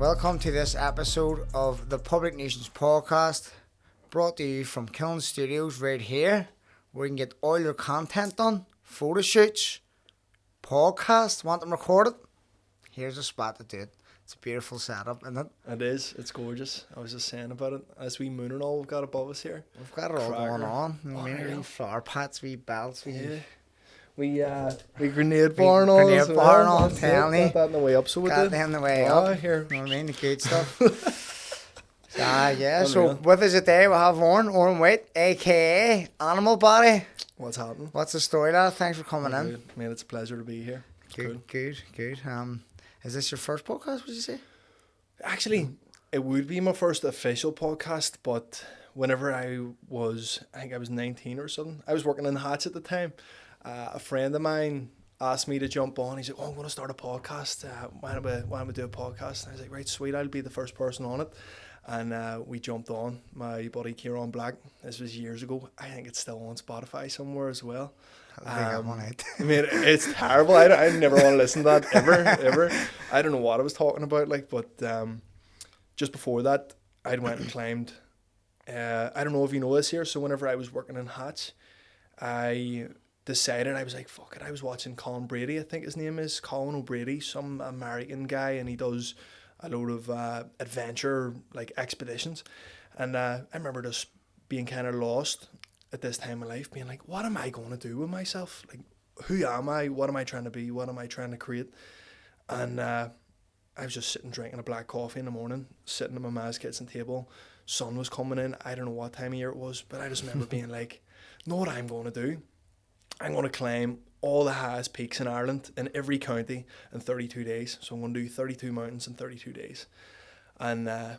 Welcome to this episode of the Public Nuisance Podcast, brought to you from Killen Studios right here, where you can get all your content done, photo shoots, podcasts, want them recorded. Here's a spot to do it. It's a beautiful setup, isn't it? It is. It's gorgeous. I was just saying about it. As we moon and all we've got above us here. We've got it all going on. Wee flower pots, wee bells, We grenade barn on. Grenade barn on, telling you. Got that on the way up, so we Got did. that on the way up. Here. You know what I mean? The good stuff. So with us today we have Odhran White, aka Animal Body. What's happening? What's the story, lad? Thanks for coming in. Good. Man, it's a pleasure to be here. Good. Is this your first podcast, would you say? Actually, it would be my first official podcast, but whenever I think I was 19 or something, I was working in Hatchet at the time. A friend of mine asked me to jump on. He's like, I'm going to start a podcast. Why don't we do a podcast? And I was like, right, sweet, I'll be the first person on it. And we jumped on. My buddy Kieran Black, this was years ago. I think it's still on Spotify somewhere as well. I mean, it's terrible. I never want to listen to that ever. I don't know what I was talking about, but just before that, I went and climbed. I don't know if you know this here. So whenever I was working in Hatch, I decided, I was like, fuck it. I was watching Colin Brady, I think his name is Colin O'Brady, some American guy, and he does a load of adventure expeditions. And I remember just being kind of lost at this time of life, being like, what am I going to do with myself? Like, who am I? What am I trying to be? What am I trying to create? And I was just sitting drinking a black coffee in the morning, sitting at my ma's kitchen table. Sun was coming in. I don't know what time of year it was, but I just remember being like, know what I'm going to do? I'm going to climb all the highest peaks in Ireland in every county in 32 days. So I'm going to do 32 mountains in 32 days. And I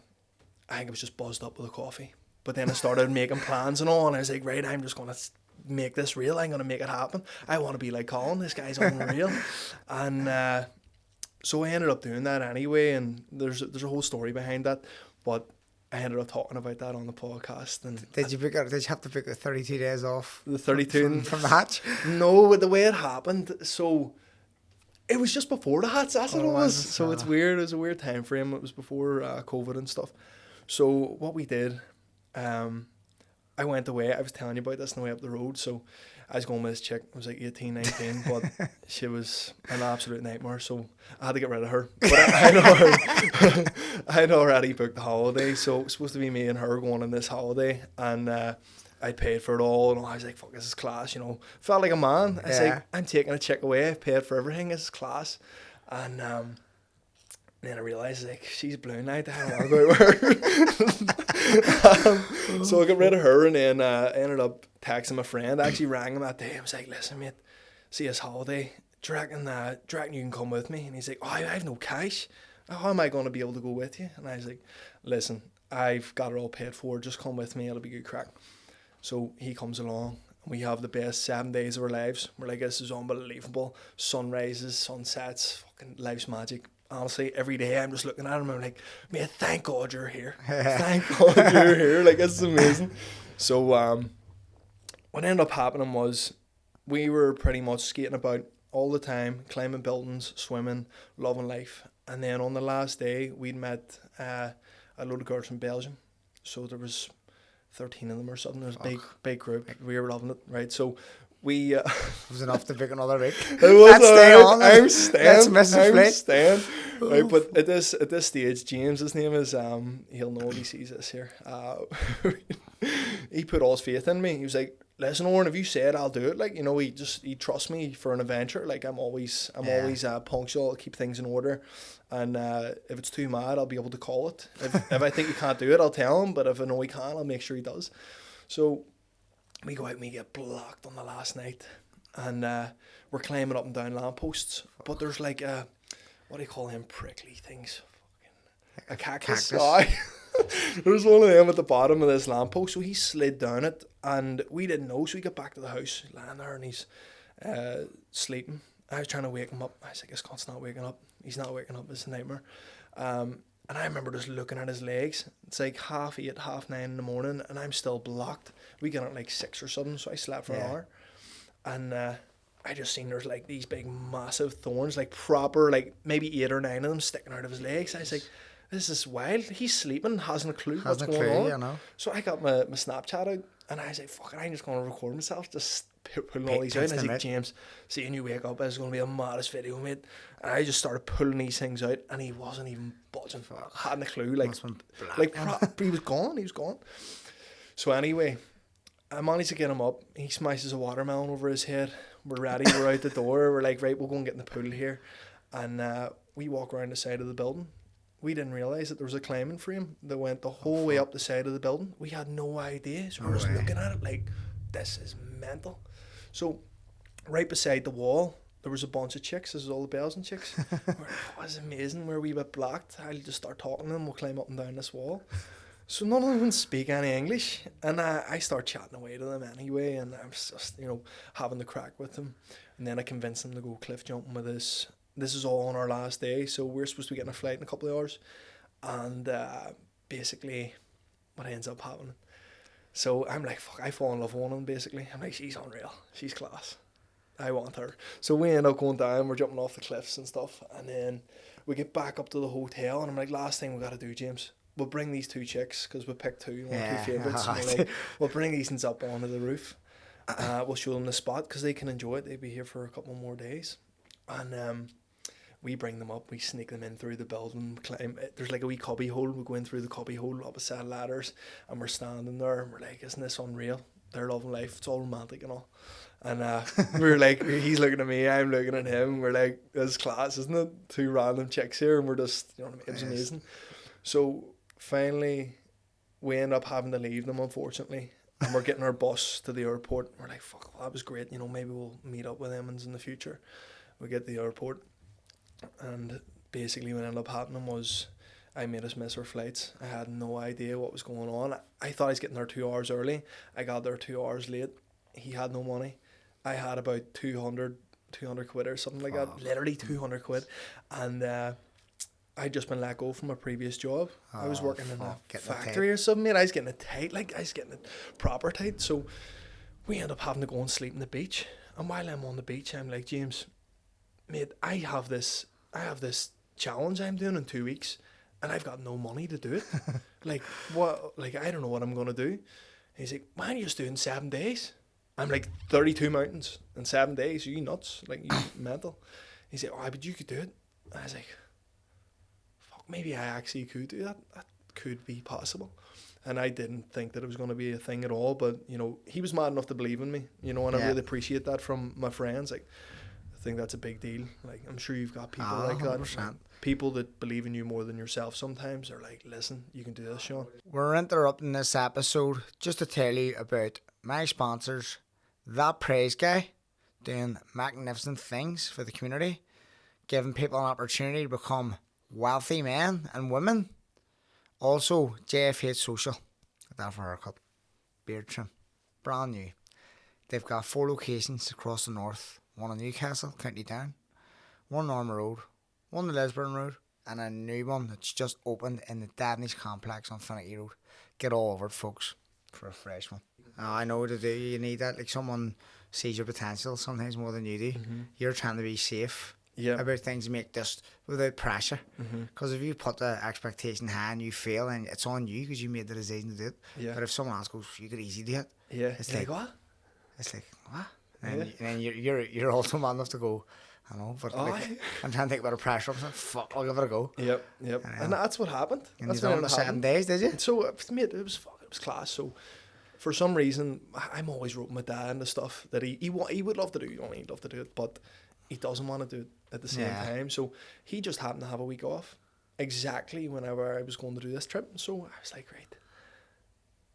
think I was just buzzed up with a coffee. But then I started making plans and all, and I was like, right, I'm just going to make this real. I'm going to make it happen. I want to be like Colin. This guy's unreal. And so I ended up doing that anyway, and there's a whole story behind that. But I ended up talking about that on the podcast. And Did you have to pick 32 days off? The 32 from the Hatch? No, the way it happened. So it was just before the Hatch. That's what it was. So it's weird. It was a weird time frame. It was before COVID and stuff. So what we did, I went away. I was telling you about this on the way up the road. So I was going with this chick. I was like 18, 19, but she was an absolute nightmare. So I had to get rid of her. But I'd already booked the holiday. So it was supposed to be me and her going on this holiday. And I paid for it all. And I was like, fuck, this is class, Felt like a man. I was like, I'm taking a chick away. I've paid for everything. This is class. And then I realised, she's blue night. I don't want to go out with her. So I got rid of her, and then ended up texting my friend. I actually rang him that day. I was like, listen, mate, see this holiday. Do you reckon you can come with me? And he's like, oh, I have no cash. How am I going to be able to go with you? And I was like, listen, I've got it all paid for. Just come with me. It'll be good crack. So he comes along. We have the best 7 days of our lives. We're like, this is unbelievable. Sunrises, sunsets, fucking life's magic. Honestly, every day I'm just looking at him and I'm like, mate, thank God you're here. Thank God you're here. This is amazing. So what ended up happening was we were pretty much skating about all the time, climbing buildings, swimming, loving life. And then on the last day, we'd met a load of girls from Belgium. So there was 13 of them or something. There was a big group. We were loving it, right? So we it was enough to pick another week. It was I'm staying. Right, but at this stage, James, his name is he'll know if he sees this here. He put all his faith in me. He was like, listen, Odhran, if you said I'll do it, he trusts me for an adventure. I'm always punctual, I'll keep things in order. And if it's too mad, I'll be able to call it. If I think he can't do it, I'll tell him. But if I know he can, I'll make sure he does. So we go out and we get blocked on the last night. And we're climbing up and down lampposts. But there's what do you call them prickly things? A cactus. There's one of them at the bottom of this lamppost. So he slid down it and we didn't know. So we got back to the house, lying there, and he's sleeping. I was trying to wake him up. I was like, this cunt's not waking up. He's not waking up. It's a nightmare. And I remember just looking at his legs. It's 8:30, 9:30 in the morning, and I'm still blocked. We get up 6 or something, so I slept for an hour. And I just seen there's these big massive thorns, proper, maybe 8 or 9 of them sticking out of his legs. I was like, this is wild. He's sleeping, hasn't a clue Hasn't what's a going clue, on. you know. So I got my Snapchat out, and I was like, fuck it, I'm just going to record myself, just pulling all these out. And I was like, James, seeing you wake up, it's going to be the maddest video, mate. And I just started pulling these things out, and he wasn't even budging. Hadn't a clue. He was gone. So anyway, I managed to get him up. He smashes a watermelon over his head. We're ready. We're out the door. We're like, right, we'll go and get in the pool here. And we walk around the side of the building. We didn't realise that there was a climbing frame that went the whole way up the side of the building. We had no idea. So we're just looking at it like, this is mental. So right beside the wall, there was a bunch of chicks. This is all the Belgian chicks. It was amazing. We're a wee bit blocked. I'll just start talking to them. We'll climb up and down this wall. So none of them can speak any English. And I start chatting away to them anyway. And I was just, having the crack with them. And then I convinced them to go cliff jumping with us. This is all on our last day. So we're supposed to be getting a flight in a couple of hours. And basically, what ends up happening. So I'm like, fuck, I fall in love with one of them, basically. I'm like, she's unreal. She's class. I want her. So we end up going down. We're jumping off the cliffs and stuff. And then we get back up to the hotel. And I'm like, last thing we got to do, James, we'll bring these two chicks, because we picked two favourites. And we're like, we'll bring these ones up onto the roof. We'll show them the spot, because they can enjoy it. They'll be here for a couple more days. And we bring them up, we sneak them in through the building, climb. There's like a wee cubby hole. We go in through the cubby hole up a set of ladders, and we're standing there, and we're like, isn't this unreal? They're loving life. It's all romantic and all. And we're like, he's looking at me, I'm looking at him. We're like, this is class, isn't it? Two random chicks here, and we're just, it was amazing. So finally, we end up having to leave them, unfortunately. And we're getting our bus to the airport. We're like, fuck, well, that was great. Maybe we'll meet up with them in the future. We get to the airport. And basically what ended up happening was I made us miss our flights. I had no idea what was going on. I thought I was getting there 2 hours early. I got there 2 hours late. He had no money. I had about 200 quid or something like that. Literally 200 quid. And I'd just been let go from my previous job. I was working in a factory or something, mate. I was getting it tight. I was getting it proper tight. So we end up having to go and sleep on the beach. And while I'm on the beach, I'm like, James, mate, I have this challenge I'm doing in 2 weeks, and I've got no money to do it. What? I don't know what I'm gonna do. And he's like, why are you just doing 7 days? I'm like, 32 mountains in 7 days. Are you nuts? You mental? He's like, but you could do it. And I was like, fuck, maybe I actually could do that. That could be possible. And I didn't think that it was going to be a thing at all. But he was mad enough to believe in me. And I really appreciate that from my friends. I think that's a big deal. I'm sure you've got people like that. 100%. People that believe in you more than yourself sometimes are like, listen, you can do this, Sean. We're interrupting this episode just to tell you about my sponsors, That Praise Guy, doing magnificent things for the community, giving people an opportunity to become wealthy men and women. Also, JFH Social, got that for a haircut, beard trim, brand new. They've got 4 locations across the north. One in Newcastle, County Down, one on Armour Road, one on the Lisburn Road, and a new one that's just opened in the Davnish Complex on Finicky Road. Get all over it, folks, for a fresh one. I know that you need that. Someone sees your potential sometimes more than you do. Mm-hmm. You're trying to be safe about things, make this without pressure. Because if you put the expectation high and you fail, and it's on you because you made the decision to do it. Yeah. But if someone else goes, you could easily do it. Yeah. It's like what? It's like, what? And then you're also man enough to go, I know, but I'm trying to take a bit of pressure off. Fuck, I'll give it a go. Yep. And that's what happened. And that's you done it in 7 days, did you? So, mate, it was class. So, for some reason, I'm always roping my dad into stuff that he would love to do. He'd love to do it, but he doesn't want to do it at the same time. So, he just happened to have a week off exactly whenever I was going to do this trip. So, I was like, right.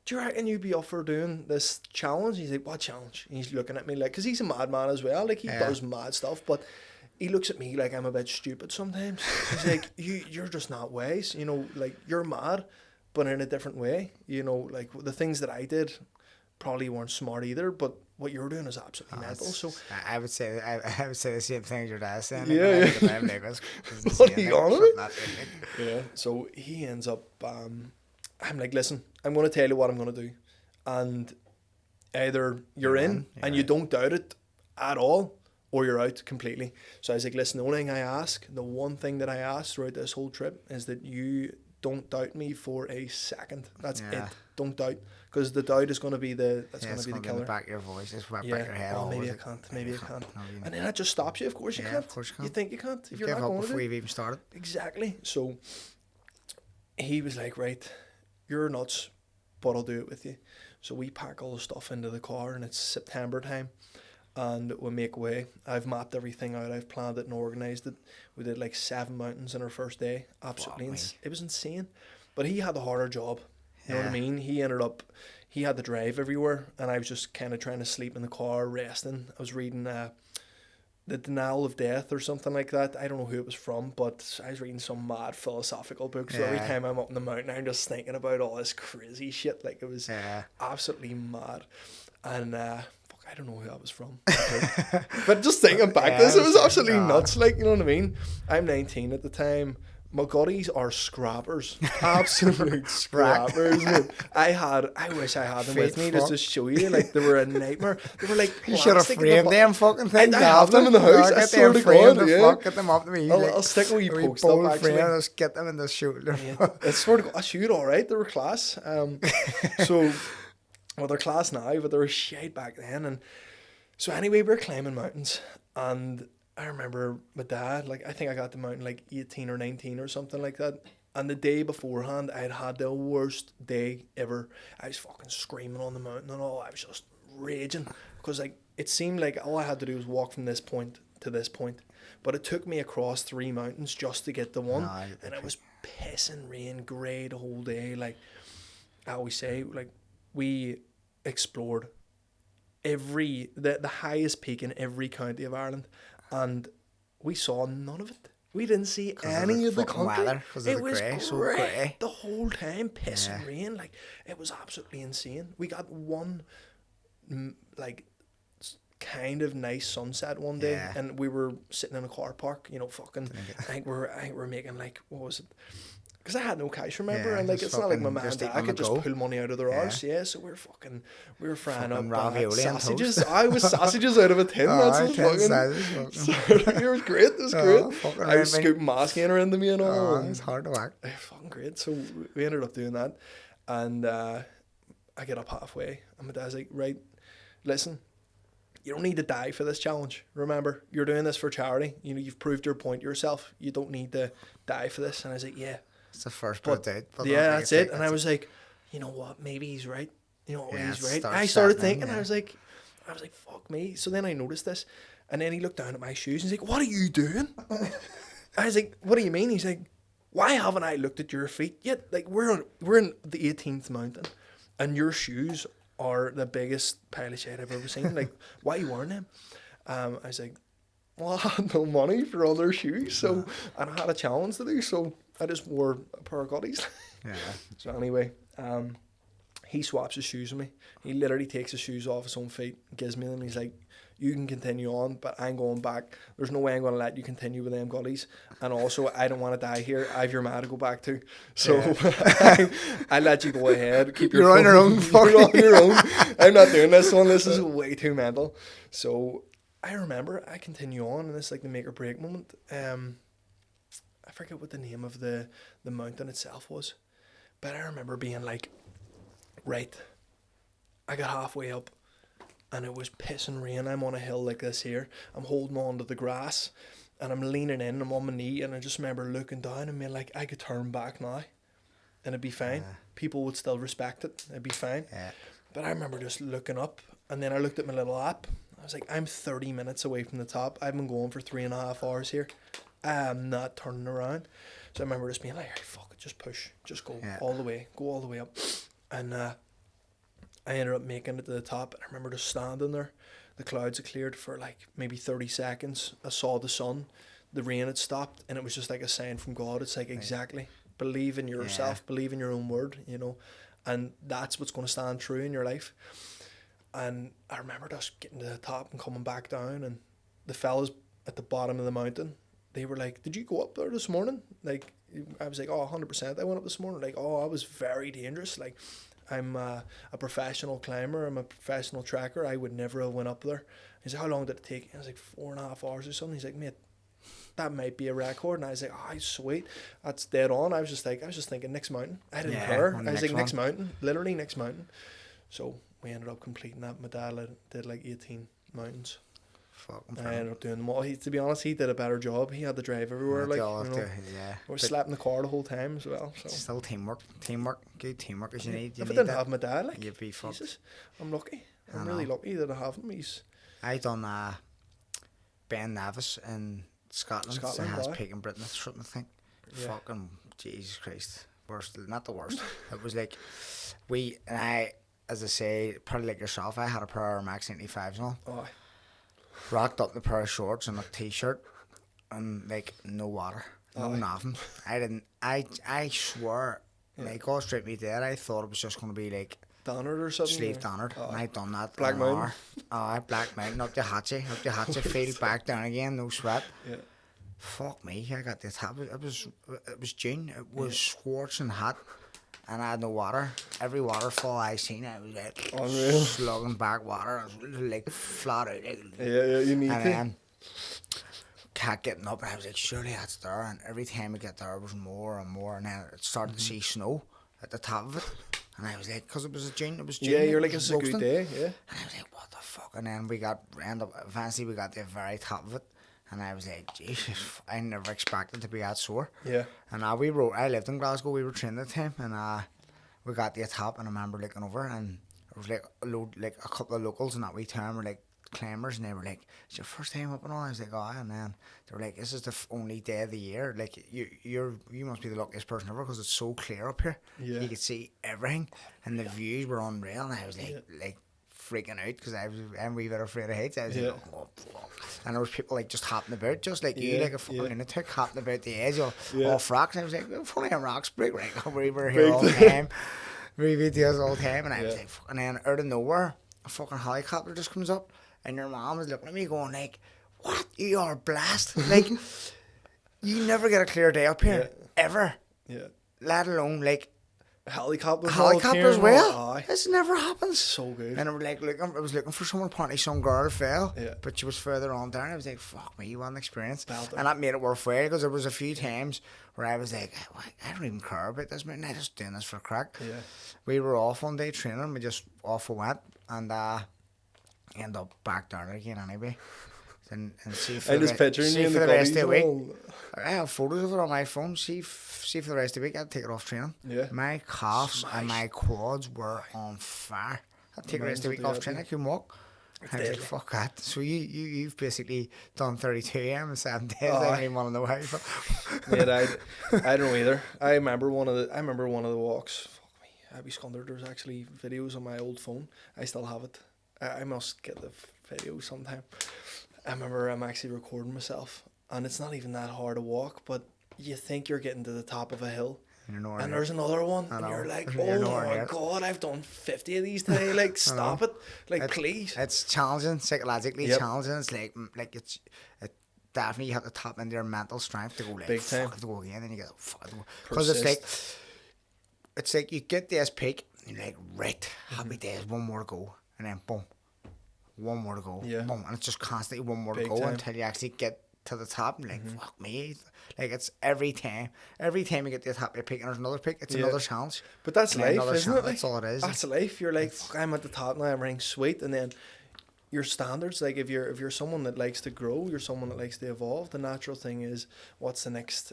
Do you reckon you'd be up for doing this challenge? He's like, what challenge? And he's looking at me because he's a madman as well. He does mad stuff, but he looks at me like I'm a bit stupid sometimes. He's like, you're just not wise. You're mad, but in a different way. The things that I did probably weren't smart either, but what you're doing is absolutely mental. So I would say the same thing as your dad saying. Yeah. What are you on with? Yeah. So he ends up. I'm like, listen, I'm going to tell you what I'm going to do. And either you're in and you don't doubt it at all, or you're out completely. So I was like, listen, the one thing that I ask throughout this whole trip is that you don't doubt me for a second. That's Yeah. it. Don't doubt, because the doubt is going to be the It's killer. in the back of your voice. It's back of your head. Oh, always. maybe I can't. Maybe I can't. No, you- And then that just stops you. Of course you Yeah, can't. of course you You can't. think you can't if You've you're given not up going to before do. you've even started. Exactly. So he was like, right, you're nuts, but I'll do it with you. So we pack all the stuff into the car, and it's September time, and we make way. I've mapped everything out. I've planned it and organised it. We did like 7 mountains in our first day. Absolutely, Fuck me. it was insane. But he had the harder job. You know what I Yeah. mean? He had to drive everywhere, and I was just kind of trying to sleep in the car, resting. I was reading The Denial of Death or something like that. I don't know who it was from, but I was reading some mad philosophical book. So every Yeah. time I'm up in the mountain, I'm just thinking about all this crazy shit. Like, it was Yeah. absolutely mad. And fuck, I don't know who that was from. But just thinking back, Yeah, it was it's absolutely like, nuts. Like, you know what I mean? I'm 19 at the time. My gutties are scrappers, absolute scrappers. Man. I wish I had them with me just to show you. Like, they were a nightmare. They were like You should have plastic at the framed bo- them fucking things. I have them in the house. I Get swear them to framed God, the yeah. fuck, get them up to me. I'll stick a wee post up, bold actually. frame, just get them in the shoulder. Yeah, I swear to God, I shoot all right. They were class. So, well, they're class now, but they were shite back then. And so anyway, we were climbing mountains, and I remember my dad. Like, I think I got the mountain like 18 or 19 or something like that. And the day beforehand, I had the worst day ever. I was fucking screaming on the mountain and all. I was just raging because like it seemed like all I had to do was walk from this point to this point. But it took me across 3 mountains just to get to one. And it was pissing rain, grey the whole day. Like I always say, like we explored the highest peak in every county of Ireland, and we saw none of it. We didn't see any of the fucking country. weather, 'cause of It the was grey, so grey grey. the whole time, pissing rain. Like it was absolutely insane. We got one like kind of nice sunset one day, Yeah. and we were sitting in a car park. You know, fucking. I think we're making like, what was it? Because I had no cash, remember, Yeah, and like just it's not like my fucking man and just dad eating on could the just go. pull money out of their Yeah. arse. Yeah, so we were frying Fucking up ravioli and sausages. toast. I was sausages out of a tin. That's Aye, just 10 fucking. sizes, It was great. It was great. fucking I was right, scooping mascara into me and all. Oh, and- it's hard to whack. fucking great. So we ended up doing that, and I get up halfway, and my dad's like, "Right, listen, you don't need to die for this challenge. Remember, you're doing this for charity. You know, you've proved your point yourself. You don't need to die for this." And I was like, "Yeah, It's the first but bit out. But yeah, I that's think it." it's And I was like, "You know what? Maybe he's right. You know, Yeah, he's it right." starts I started setting in, thinking, yeah. I was like, "Fuck me." So then I noticed this, and then he looked down at my shoes and he's like, "What are you doing?" I was like, "What do you mean?" He's like, "Why haven't I looked at your feet yet? Like we're in the 18th mountain, and your shoes are the biggest pile of shit I've ever seen. Like, why are you wearing them?" I was like, "Well, I had no money for other shoes, so and I had a challenge to do, so I just wore a pair of gutties." Yeah. So anyway, he swaps his shoes with me. He literally takes his shoes off his own feet, gives me them. He's like, "You can continue on, but I'm going back. There's no way I'm going to let you continue with them gullies. And also, I don't want to die here. I have your ma to go back to. So I let you go ahead. Keep your You're on your own. You're on your own. I'm not doing this one. This is way too mental." So I remember I continue on, and it's like the make or break moment. I forget what the name of the mountain itself was, but I remember being like, right, I got halfway up, and it was pissing rain. I'm on a hill like this here. I'm holding on to the grass, and I'm leaning in. I'm on my knee, and I just remember looking down and being like, I could turn back now, and it'd be fine. People would still respect it. It'd be fine. Yeah. But I remember just looking up, and then I looked at my little app. I was like, I'm 30 minutes away from the top. I've been going for 3.5 hours here. I'm not turning around. So I remember just being like, "Hey, fuck it, just push. Just go all the way. Go all the way up." And I ended up making it to the top. And I remember just standing there. The clouds had cleared for like maybe 30 seconds. I saw the sun. The rain had stopped. And it was just like a sign from God. It's like, exactly. Believe in yourself. Believe in your own word, you know. And that's what's going to stand true in your life. And I remember just getting to the top and coming back down. And the fellas at the bottom of the mountain, they were like, "Did you go up there this morning?" Like, I was like, "Oh, 100%. I went up this morning." Like, "Oh, I was very dangerous. Like, I'm a professional climber. I'm a professional tracker. I would never have went up there." He's like, "How long did it take?" I was like, 4.5 hours or something. He's like, "Mate, that might be a record. And I was like, oh, sweet, that's dead on. I was just thinking next mountain. I didn't care. I was like, next mountain, literally next mountain. So we ended up completing that. My dad did like 18 mountains. Fucking I ended up doing them all. To be honest, he did a better job. He had to drive everywhere. Like, we were slapping the car the whole time as well. So. Still teamwork, good teamwork as you need. If I didn't have my dad, like, you'd be fucked. Jesus, I'm lucky. I'm really lucky that I have him. I done Ben Nevis in Scotland. So it has peak in Britain, I think. Yeah. Fucking Jesus Christ, worst, not the worst. It was like as I say, probably like yourself. I had a pair of Max 95s and all. Oh. Rocked up in a pair of shorts and a t-shirt and like no water, no nothing. I swear, like God straight me dead. I thought it was just going to be like Donard or something. Sleeve Donard. And I done that. Black Mountain. Black Mountain up the Hatchet, field back down again, no sweat. Yeah. Fuck me, I got this habit. It was June. It was scorching hot. And I had no water. Every waterfall I seen, I was like slugging back water. I was like flat out. You need and to. then cat getting up, and I was like, surely that's there. And every time we get there, it was more and more. And then it started to see snow at the top of it. And I was like, because it was June. Yeah, you're like, it's a good day. Yeah. And I was like, what the fuck? And then we got to the very top of it. And I was like, Jesus, I never expected to be that sore. Yeah. And I lived in Glasgow, we were training at the time, and we got to the top, and I remember looking over, and it was like a couple of locals in that wee town were like climbers, and they were like, it's your first time up and all? I was like, oh, and then they were like, this is the only day of the year, like, you must be the luckiest person ever, because it's so clear up here. Yeah. You could see everything, and the views were unreal, and I was like freaking out, because I'm a wee bit afraid of heights. I was like, oh, fuck. And there was people like just hopping about, just like you, like a fucking lunatic, hopping about the edge of all rocks. And I was like, if only rocks break, right? We were here all the time, we videos all the time, and I was like, and then out of nowhere, a fucking helicopter just comes up, and your mom was looking at me going like, what? You are blessed. Like, you never get a clear day up here, ever. Yeah. Let alone like helicopter as well. This never happens. So good. And I was looking for someone. Apparently, some girl fell, Yeah. but she was further on down. I was like, "Fuck me, what an experience!" Belted. And that made it worthwhile, because there was a few times where I was like, "I don't even care about this, man. I'm just doing this for crack." Yeah. We were off one day training. We just off we went, and end up back down again anyway. And see for I just picturing you in the rest of the week. all... I have photos of it on my phone. See for the rest of the week, I'd take it off training. Yeah. My calves and my quads were on fire. I'd take the rest of the week off training. I couldn't walk. I was like, fuck that. So you've basically done 32 a.m. in 7 days. I don't even want to know how you felt. Mate, I don't either. I remember one of the walks. Fuck me. I'd be scondered. There's actually videos on my old phone. I still have it. I must get the video sometime. I remember I'm actually recording myself, and it's not even that hard to walk, but you think you're getting to the top of a hill, and there's another one, and you're like, oh my God, I've done 50 of these today, like, stop it, like, please. It's challenging, psychologically challenging. It's like it definitely you have to tap into your mental strength to go like, fuck, I have to go again, and you go, fuck, because it's like you get this peak, and you're like, right, happy days, one more to go, and then boom. One more to go, boom, and it's just constantly one more to go until you actually get to the top. And like, fuck me, like it's every time you get to the top of your peak and there's another peak, it's another challenge. But that's life, isn't it? That's all it is. That's life. You're like, fuck, I'm at the top now, everything's sweet, and then your standards, like if you're someone that likes to grow, you're someone that likes to evolve, the natural thing is what's the next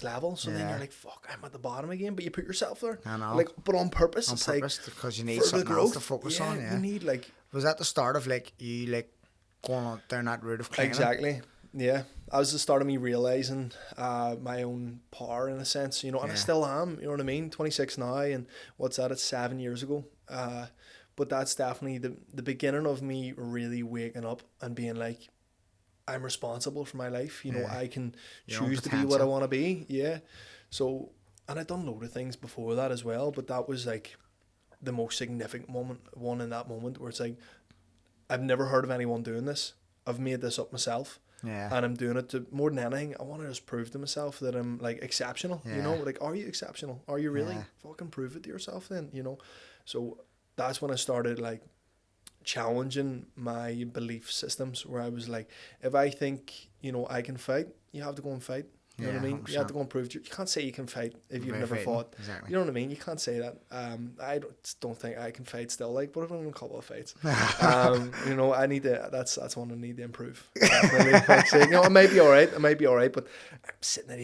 level. So then you're like, fuck, I'm at the bottom again, but you put yourself there. I know. Like, but on purpose. On it's purpose, like, because you need something else to focus on. You need like. Was that the start of like you like going on down that route of climbing? Exactly. Yeah. That was the start of me realising my own power in a sense, you know, and I still am, you know what I mean? 26 now, and what's that, it's 7 years ago. But that's definitely the beginning of me really waking up and being like, I'm responsible for my life, you know, I can choose to be what I want to be. Yeah. So, and I'd done a load of things before that as well, but that was like the most significant one in that moment where it's like, I've never heard of anyone doing this. I've made this up myself. Yeah. And I'm doing it to, more than anything, I want to just prove to myself that I'm like exceptional. You know, like, are you exceptional? Are you really? Fucking prove it to yourself then, you know? So that's when I started like challenging my belief systems, where I was like, if I think, I can fight, you have to go and fight. You know what I mean? 100%. You have to go and prove you can't say you can fight if you've never fought. Exactly. You know what I mean? You can't say that. I don't think I can fight still, like, but I've done a couple of fights. I need to, that's one I need to improve. I might be alright, but I'm sitting at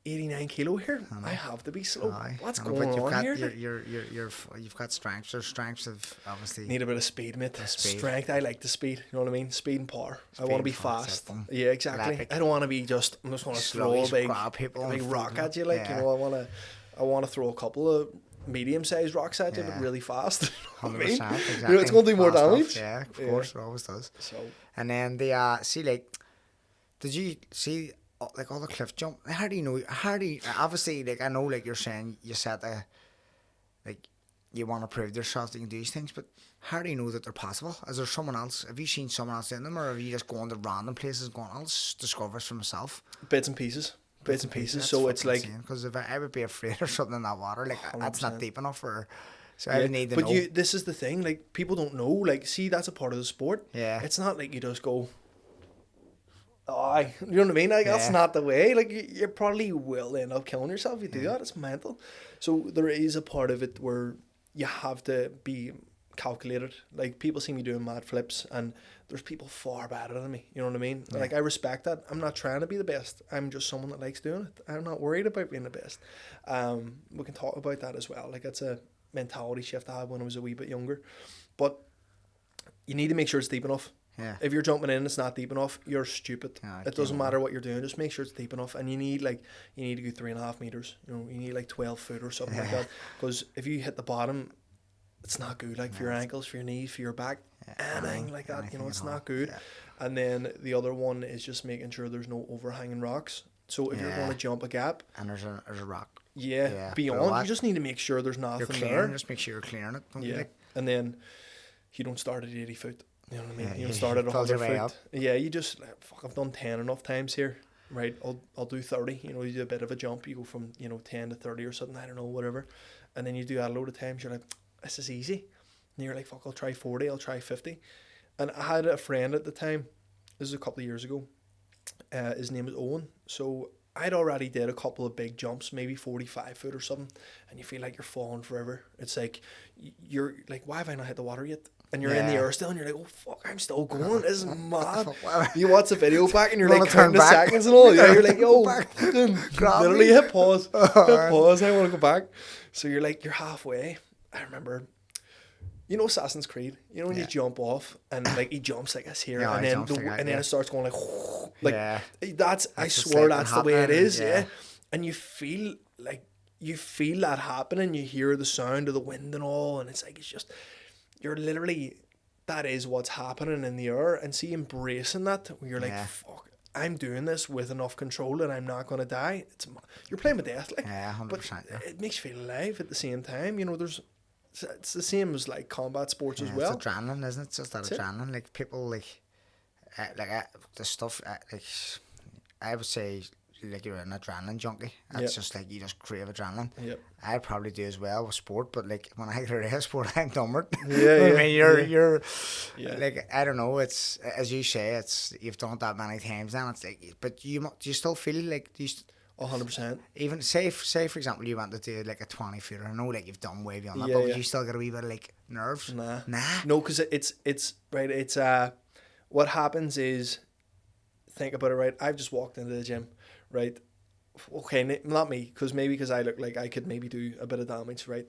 89 kilo here. I have to be slow. What's going on here? You've got strengths. There's strengths of obviously. Need a bit of speed, mate. Speed. Strength. I like the speed. You know what I mean? Speed and power. I want to be fast. Yeah, exactly. Epic. I don't want to be just. I'm just going to throw a big rock at you. Like, I want to throw a couple of medium-sized rocks at you, but really fast. 100%. Exactly. It's going to do more damage. Yeah, of course, it always does. So. And then did you see? Like all the cliff jump, obviously, like I know, like you're saying, you said that, like you want to prove yourself that you can do these things, but how do you know that they're possible? Is there someone else? Have you seen someone else in them, or have you just gone to random places and gone, I'll just discover this for myself? Bits and pieces. So it's like, because if I would be afraid of something in that water, like 100%. That's not deep enough for. So I would need to know. But this is the thing, like people don't know. Like, see, that's a part of the sport. Yeah. It's not like you just go. You know what I mean? Like, that's not the way. Like, you probably will end up killing yourself if you do that. It's mental. So there is a part of it where you have to be calculated. Like, people see me doing mad flips, and there's people far better than me. You know what I mean? Yeah. Like, I respect that. I'm not trying to be the best. I'm just someone that likes doing it. I'm not worried about being the best. We can talk about that as well. Like, it's a mentality shift I had when I was a wee bit younger. But you need to make sure it's deep enough. Yeah. If you're jumping in, it's not deep enough, you're stupid. It doesn't matter what you're doing, just make sure it's deep enough. And you need to go 3.5 meters. You need like 12 foot or something like that. Because if you hit the bottom, it's not good. Like for your ankles, for your knees, for your back, anything like that. It's not good. Yeah. And then the other one is just making sure there's no overhanging rocks. So if you're going to jump a gap, and there's a rock. Yeah. Beyond, you just need to make sure there's nothing there. Just make sure you're clearing it. And then you don't start at 80 foot. You know what I mean? You don't start at 100 foot. Yeah, you just, I've done 10 enough times here, right? I'll do 30. You do a bit of a jump. You go from, 10 to 30 or something. I don't know, whatever. And then you do that a load of times. You're like, this is easy. And you're like, fuck, I'll try 40. I'll try 50. And I had a friend at the time. This was a couple of years ago. His name was Owen. So I'd already did a couple of big jumps, maybe 45 foot or something. And you feel like you're falling forever. It's like, you're like, why have I not hit the water yet? And you're in the air still, and you're like, oh, fuck, I'm still going. This is mad. You watch the video back, and you're like counting the seconds and all. Yeah, you're like, yo, literally hit pause. Hit pause, I want to go back. So you're like, you're halfway. I remember, Assassin's Creed, when you jump off, and like he jumps like this here, and then it starts going like I swear that's the way it is, yeah. And you feel that happening, you hear the sound of the wind and all, and it's like, you're literally, that is what's happening in the air, and see, embracing that, where you're like, fuck, I'm doing this with enough control and I'm not going to die. You're playing with death, like, 100%. But it makes you feel alive at the same time. It's the same as like combat sports as well. It's adrenaline, isn't it? It's just that adrenaline. Like people the stuff I would say, like, you're an adrenaline junkie. It's just like you just crave adrenaline. I probably do as well with sport, but like when I get a race sport, I'm dumbered. I mean, you're like, I don't know. It's, as you say, it's, you've done it that many times, and it's like, but do you still feel like 100%. Even say for example, you want to do like a 20 footer. I know, like, you've done way beyond that, but would you still get a wee bit of like nerves? Nah. No, because it's right. It's what happens is, think about it. Right, I've just walked into the gym. Right, okay, not me, because I look like I could maybe do a bit of damage, right?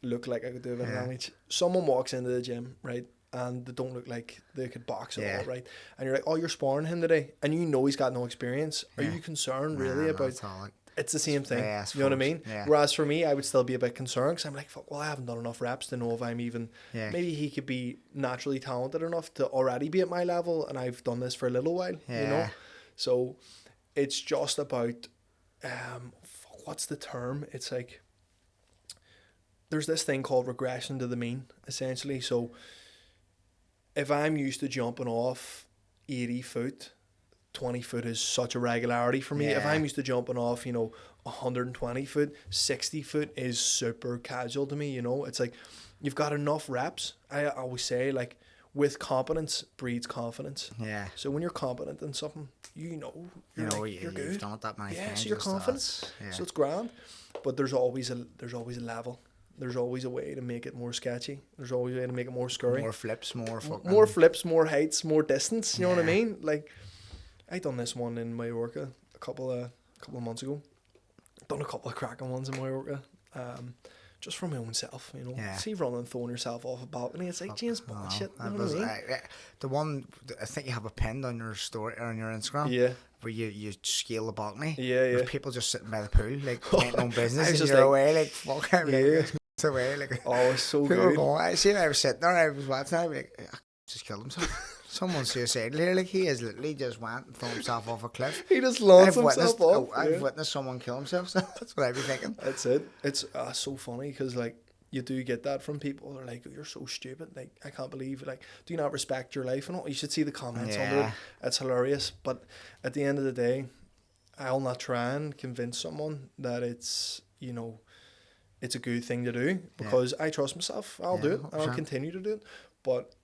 Look like I could do a bit of damage. Someone walks into the gym, right, and they don't look like they could box at all, right? And you're like, oh, you're sparring him today, and he's got no experience. Are you concerned really about? It's the same thing. You know what I mean? Yeah. Whereas for me, I would still be a bit concerned, because I'm like, fuck, well, I haven't done enough reps to know if I'm even. Maybe he could be naturally talented enough to already be at my level, and I've done this for a little while. So. It's just about, what's the term? It's like, there's this thing called regression to the mean, essentially. So if I'm used to jumping off 80 foot 20 foot is such a regularity for me. If I'm used to jumping off, 120 foot, 60 foot is super casual to me, It's like you've got enough reps. I always say, like, with competence breeds confidence. Yeah. So when you're competent in something, you're good. You've done it that many times. So you're confident. So it's grand. But there's always a level. There's always a way to make it more sketchy. There's always a way to make it more scurry. More flips, more flips, more heights, more distance. You know what I mean? Like, I done this one in Mallorca a couple of months ago. Done a couple of cracking ones in Mallorca. Just for my own self, See, running, throwing yourself off a balcony. It's like James Bond shit. You know what I mean? The one, I think you have a pinned on your story or on your Instagram. Yeah. Where you scale the balcony. Yeah. With people just sitting by the pool, like, ain't no business. And just you're away, like, fuck it. Like, it's away, like. Oh, it's so people good. Going, I was sitting there, I was watching, I was like, just killed himself. Someone's suicidal here, like, he has literally just went and thrown himself off a cliff. He just launched himself off. I've witnessed someone kill himself, so that's what I'd be thinking. That's it. It's so funny, because, like, you do get that from people. They're like, you're so stupid. Like, I can't believe it. Like, do you not respect your life? And all? You should see the comments under it. It's hilarious. But at the end of the day, I'll not try and convince someone that it's, it's a good thing to do, because I trust myself. I'll do it. 100%. I'll continue to do it. But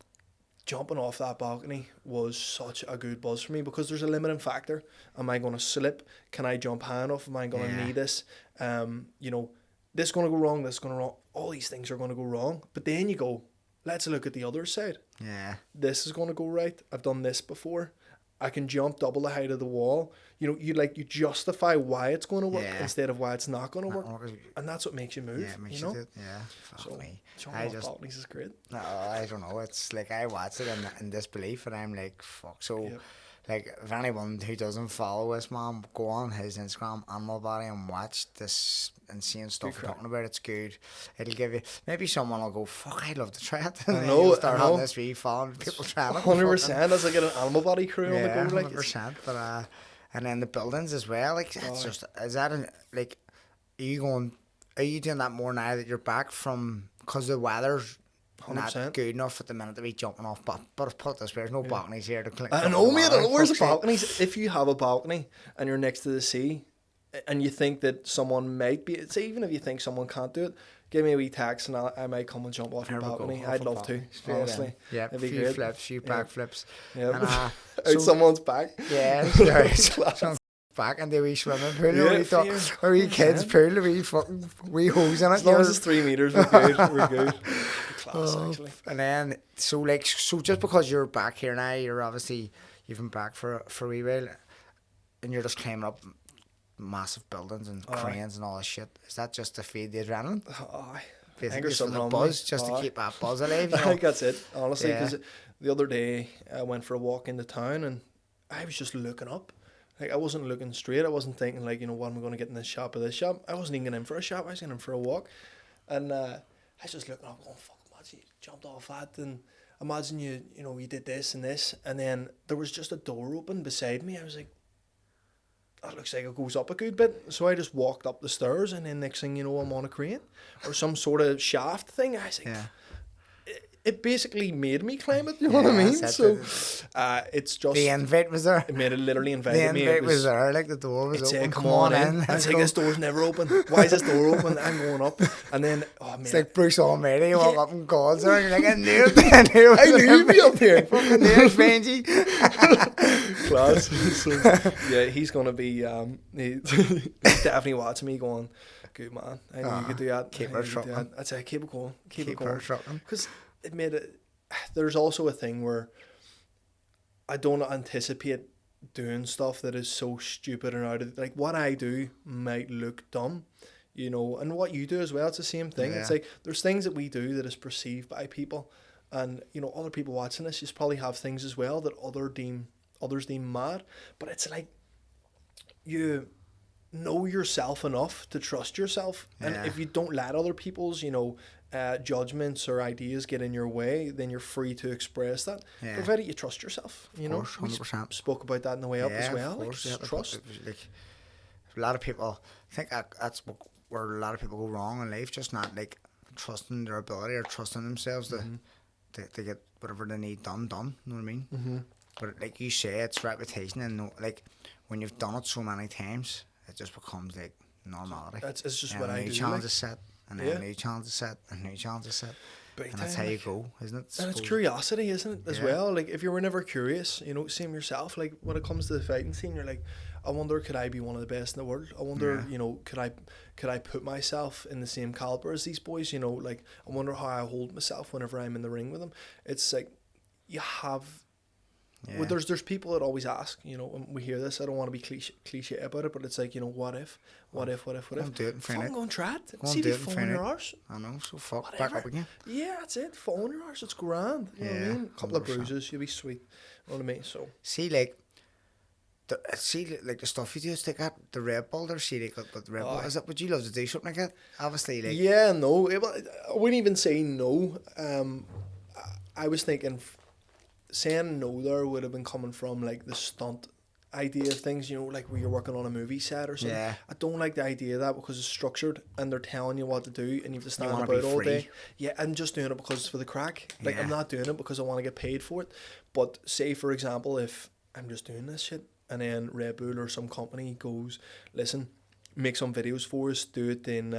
jumping off that balcony was such a good buzz for me, because there's a limiting factor. Am I going to slip? Can I jump high enough? Am I going to need this? This is going to go wrong, this is going to go wrong. All these things are going to go wrong. But then you go, let's look at the other side. Yeah. This is going to go right. I've done this before. I can jump double the height of the wall. You justify why it's going to work instead of why it's not going to work. And that's what makes you move. Yeah, it makes you do it. Yeah. Fuck me. Jumping off balconies is great. No, I don't know. It's like I watch it in disbelief, and I'm like, fuck. So... Yep. Like, if anyone who doesn't follow us, man, go on his Instagram, Animal Body, and watch this insane stuff we're talking about. It's good. It'll give you... Maybe someone will go, fuck, I'd love to try it. And then you'll start having this wee following people trying it. 100%. As I get an Animal Body crew on the go. Like, 100%. But, and then the buildings as well. Like, it's just... Is that... Are you doing that more now that you're back from... Because the weather's... 100%. Not good enough at the minute to be jumping off, but put it this way, there's no balconies here to clean. I know, mate. Where's the balconies? If you have a balcony and you're next to the sea, and you think that someone might be, say, even if you think someone can't do it, give me a wee text and I might come and jump off your balcony. I'd love to, honestly. Yeah, a few flips, few back flips. Yeah, out someone's back. Yeah, back in the wee swimming pool, or wee kids pool, the wee fucking wee hose in it. As long as it's 3 meters, we're good. We're good. Class, actually. And then so just because you're back here now, you've been back for a wee while, and you're just climbing up massive buildings and cranes and all this shit. Is that just to feed the adrenaline? Basically, just for the buzz, just to keep that buzz alive. I think that's it, honestly. Because the other day I went for a walk into town and I was just looking up. Like, I wasn't looking straight. I wasn't thinking, like, what am I going to get in this shop or this shop? I wasn't even getting in for a shop. I was getting in for a walk. And I was just looking up going, fuck, imagine you jumped off that, and imagine you did this and this. And then there was just a door open beside me. I was like, that looks like it goes up a good bit. So I just walked up the stairs, and then next thing you know, I'm on a crane or some sort of shaft thing. I was like, it basically made me climb it, you know what I mean? So it's just... The invite was there. It made it literally invited me. The invite was there, like the door was open. Come on in. I was like, this door's never open. Why is this door open? I'm going up. And then, it's like Bruce Almighty, you walk up and calls her, and you're like, I knew it. I knew you'd be up here. Fucking knew it, Benji. Class. So, yeah, he's going to be... he's definitely watching me going, good man, I knew you could do that. Keep her trucking. I'd say, keep it going. Keep her trucking. Because it made it... There's also a thing where I don't anticipate doing stuff that is so stupid and out of... Like, what I do might look dumb, and what you do as well, it's the same thing. It's like, there's things that we do that is perceived by people, and, other people watching this, you probably have things as well that others deem mad, but it's like, you know yourself enough to trust yourself, and if you don't let other people's, judgments or ideas get in your way, then you're free to express that, provided you trust yourself. Of course, 100%. Spoke about that in the way up as well. Like, trust. Like, a lot of people, I think that's where a lot of people go wrong in life, just not like trusting their ability or trusting themselves to get whatever they need done. You know what I mean? But like you say, it's repetition, and like when you've done it so many times, it just becomes like normality. It's just and what a I new do. challenge Like, is set, and then Yeah. a new challenge is set, and a new challenge is set. big And that's time, how you like. go, isn't it? And it's Suppose- curiosity, isn't it, as Yeah. well? Like, if you were never curious, you know, same yourself. Like, when it comes to the fighting scene, you're like, I wonder, could I be one of the best in the world? I wonder, Yeah. you know, could I put myself in the same caliber as these boys? You know, like, I wonder how I hold myself whenever I'm in the ring with them. It's like, you have. Yeah. Well, there's people that always ask, you know, when we hear this, I don't want to be cliche about it, but it's like, you know, what if? Go and do it in Fucking Phoenix. go and try it. Go and See if do you it in fall on your Phoenix. arse. I know, so fuck, Whatever. back up again. Yeah, that's it. Fall on your arse. It's grand. You know what I Yeah, mean? A couple of 100%. bruises, you'll be sweet. You know what I mean? So, See, like, the stuff you do is like that, the Red Bull, there, see, like, but the Red Bull, Aye. is it, would you love to do something like that? Obviously, like, yeah, no. I wouldn't even say no. I was thinking, saying no there would have been coming from, like, the stunt idea of things, you know, like where you're working on a movie set or something. Yeah. I don't like the idea of that because it's structured and they're telling you what to do and you have to stand wanna about be all day. free. Yeah, I'm just doing it because it's for the crack. Like, I'm Yeah. not doing it because I want to get paid for it. But say, for example, if I'm just doing this shit and then Red Bull or some company goes, listen, make some videos for us, do it in,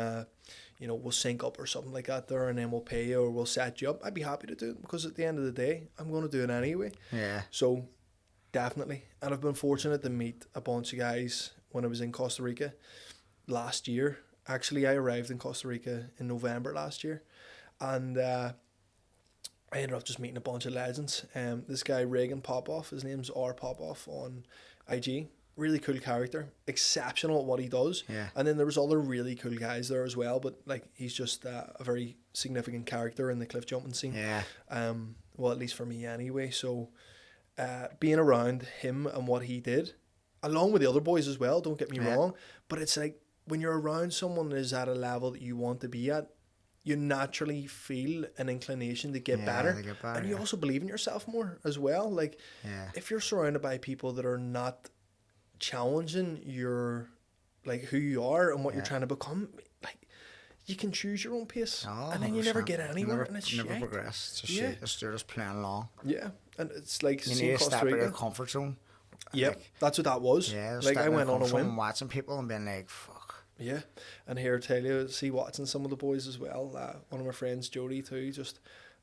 you know, we'll sync up or something like that there and then we'll pay you or we'll set you up. I'd be happy to do it because at the end of the day, I'm going to do it anyway. yeah, So, definitely. And I've been fortunate to meet a bunch of guys when I was in Costa Rica last year. Actually, I arrived in Costa Rica in November last year. And I ended up just meeting a bunch of legends. This guy, Reagan Popoff, his name's R Popoff on IG. Really cool character. Exceptional at what he does. Yeah. And then there was other really cool guys there as well. But like he's just a very significant character in the cliff jumping scene. yeah, Well, at least for me anyway. So being around him and what he did, along with the other boys as well, don't get me Yeah. wrong, but it's like when you're around someone that is at a level that you want to be at, you naturally feel an inclination to get Yeah, better. to get better, And you yeah. also believe in yourself more as well. Like yeah. if you're surrounded by people that are not challenging your, like who you are and what you're Yeah. trying to become, like you can choose your own pace Oh, and then you never 100%. get anywhere Never, and it's never shite. progress. It's just Yeah. shit. You're just playing along. Yeah, and it's like You seeing need to Costa step out of Rica. your comfort zone. Yep, Like, that's what that was. yeah, like stepping I out of went your on a comfort zone whim. and watching people and being like, fuck. Yeah, and here tell you, see watching some of the boys as well. One of my friends, Jody, too, just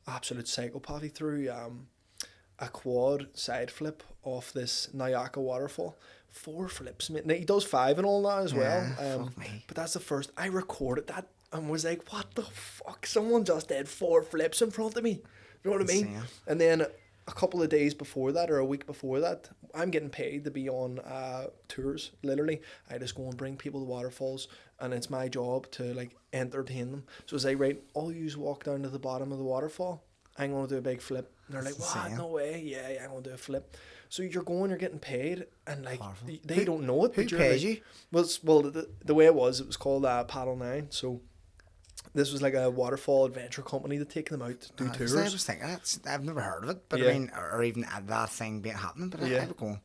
absolute psychopath. He threw a quad side flip off this Nayaka waterfall. 4 flips, mate. Now, he does 5 and all that as well. Yeah, fuck me. But that's the first. I recorded that and was like, what the fuck? Someone just did 4 flips in front of me. You know what I mean? Insane. And then a couple of days before that or a week before that, I'm getting paid to be on tours. Literally, I just go and bring people to waterfalls, and it's my job to like entertain them. So as I right, all you walk down to the bottom of the waterfall, I'm going to do a big flip. And they're That's like, what? insane. No way. Yeah, I'm going to do a flip. So you're going, you're getting paid, and like Powerful. they don't know it. Who but you're pays like, you? Well, the way it was called Paddle 9. So this was like a waterfall adventure company to take them out to do 'Cause tours. I was thinking, I've never heard of it, but Yeah. I mean, or even that thing being happening, but Yeah. I would go,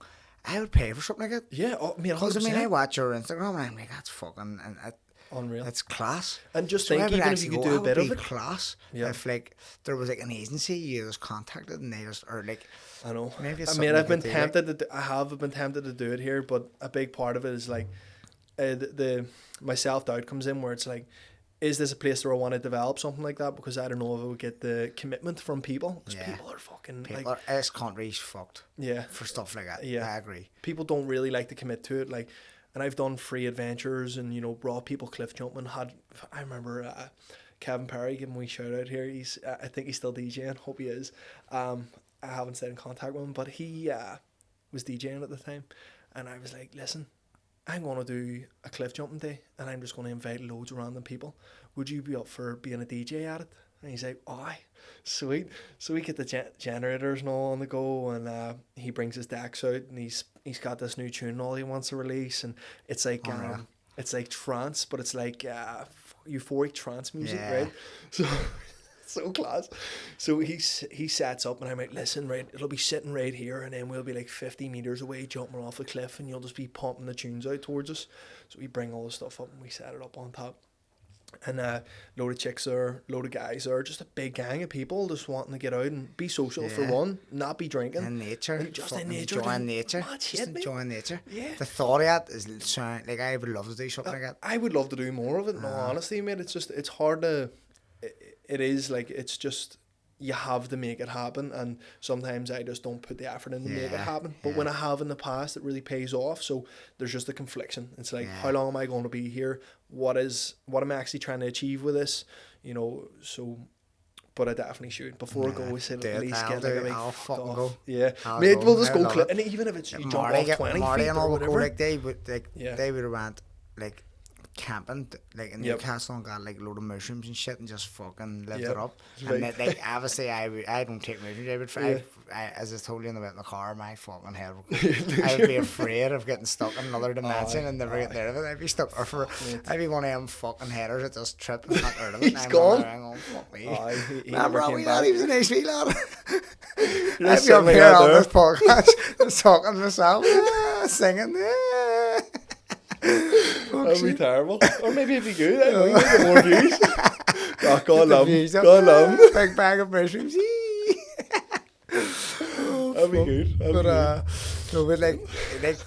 I would pay for something like that. Yeah, I mean, Because I mean, 100%. I watch your Instagram and I'm like, that's fucking, and Unreal. it's class. And just So I think, would even if actually you could go, do a that bit would of be it. class. Yeah. If like there was like an agency you just contacted and they just, or like, I know. maybe it's I something mean, we I've been could do, like- tempted to. I have been tempted to do it here, but a big part of it is like, my self doubt comes in where it's like, is this a place where I want to develop something like that? Because I don't know if I would get the commitment from people. 'Cause Yeah. people are fucking people, like, this country's fucked yeah. for stuff like that. Yeah. I agree. People don't really like to commit to it. Like, and I've done free adventures and, you know, brought people cliff jumping. I remember Kevin Perry, give him a wee shout out here. He's I think he's still DJing. Hope he is. I haven't stayed in contact with him, but he was DJing at the time, and I was like, listen, I'm going to do a cliff jumping day, and I'm just going to invite loads of random people. Would you be up for being a DJ at it? And he's like, aye, sweet. So we get the generators and all on the go, and he brings his decks out, and he's got this new tune and all he wants to release, and it's like Unreal. it's like trance, but it's like euphoric trance music, Yeah. right? So so class. So he sets up, and I'm like, listen, right, it'll be sitting right here, and then we'll be like 50 meters away jumping off a cliff, and you'll just be pumping the tunes out towards us. So we bring all the stuff up and we set it up on top. And load of chicks there, load of guys there, just a big gang of people just wanting to get out and be social for one, not be drinking. And nature. And just in nature. Enjoying nature. Mad Just shit, mate. enjoying nature. Yeah. The thought of that is sound like I would love to do something like that. I would love to do more of it, no, honestly, mate. It's just, it's hard to, it is like, it's just, you have to make it happen, and sometimes I just don't put the effort in to make it happen. But when I have in the past, it really pays off. So there's just a confliction. It's like, how long am I going to be here? What am I actually trying to achieve with this? You know, so, but I definitely should. Before I go, I said at least get like a big I'll fucking off. go. Yeah, I'll mate, go. we'll just I go love clip. it. And even if it's you jump Marty off 20 Marty feet and or all would go whatever. like they would they would have went like camping like in Newcastle and got like a load of mushrooms and shit and just fucking lived it up. Right. And like obviously I don't take mushrooms. I as I told you in the car, my fucking head would go. I would be afraid of getting stuck in another dimension and never get out of it. I'd be stuck for I'd be one of them fucking headers that just trip and not out of it. He's gone. Going, fuck me. He Nah, never bro, came back. he was a nice wee lad. You're I'd be just up sitting here out on there. this podcast just talking to myself, singing. That'd be terrible. Or maybe it'd be good. I don't know, you might get more views. Oh, God love him. God love him. Big bag of mushrooms. That'd be good. No, but like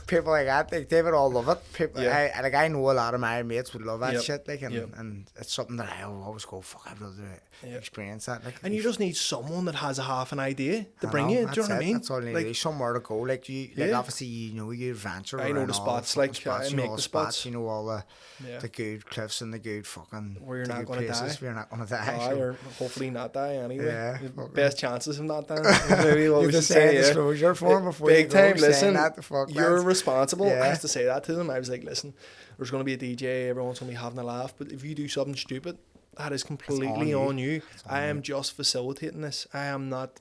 people like that, like they would all love it. People, Yeah. I know a lot of my mates would love that Yep. shit. Like, and, Yep. and it's something that I always go, fuck, I'd love to experience that. Like, And you just need someone that has a half an idea to I bring know, you. Do you that's know what I it, mean? That's all you Like, need. Somewhere to go. Like like Yeah. obviously you know you adventure. I know around the all spots, fucking like, spots, I you know make all the spots. spots. You know all Yeah. the good cliffs and the good fucking Where you're the not good gonna places die. where you're not gonna die. aye, so- or hopefully not die anyway. Yeah, The fucking- best chances of not dying. Maybe what You we just should say say. Yeah. disclosure for him before Big you go, time. saying Listen, that, the fuck, you're lads. responsible. I Yeah. used to say that to them. I was like, listen, there's going to be a DJ. Everyone's going to be having a laugh. But if you do something stupid, that is completely on you. I am just facilitating this. I'm not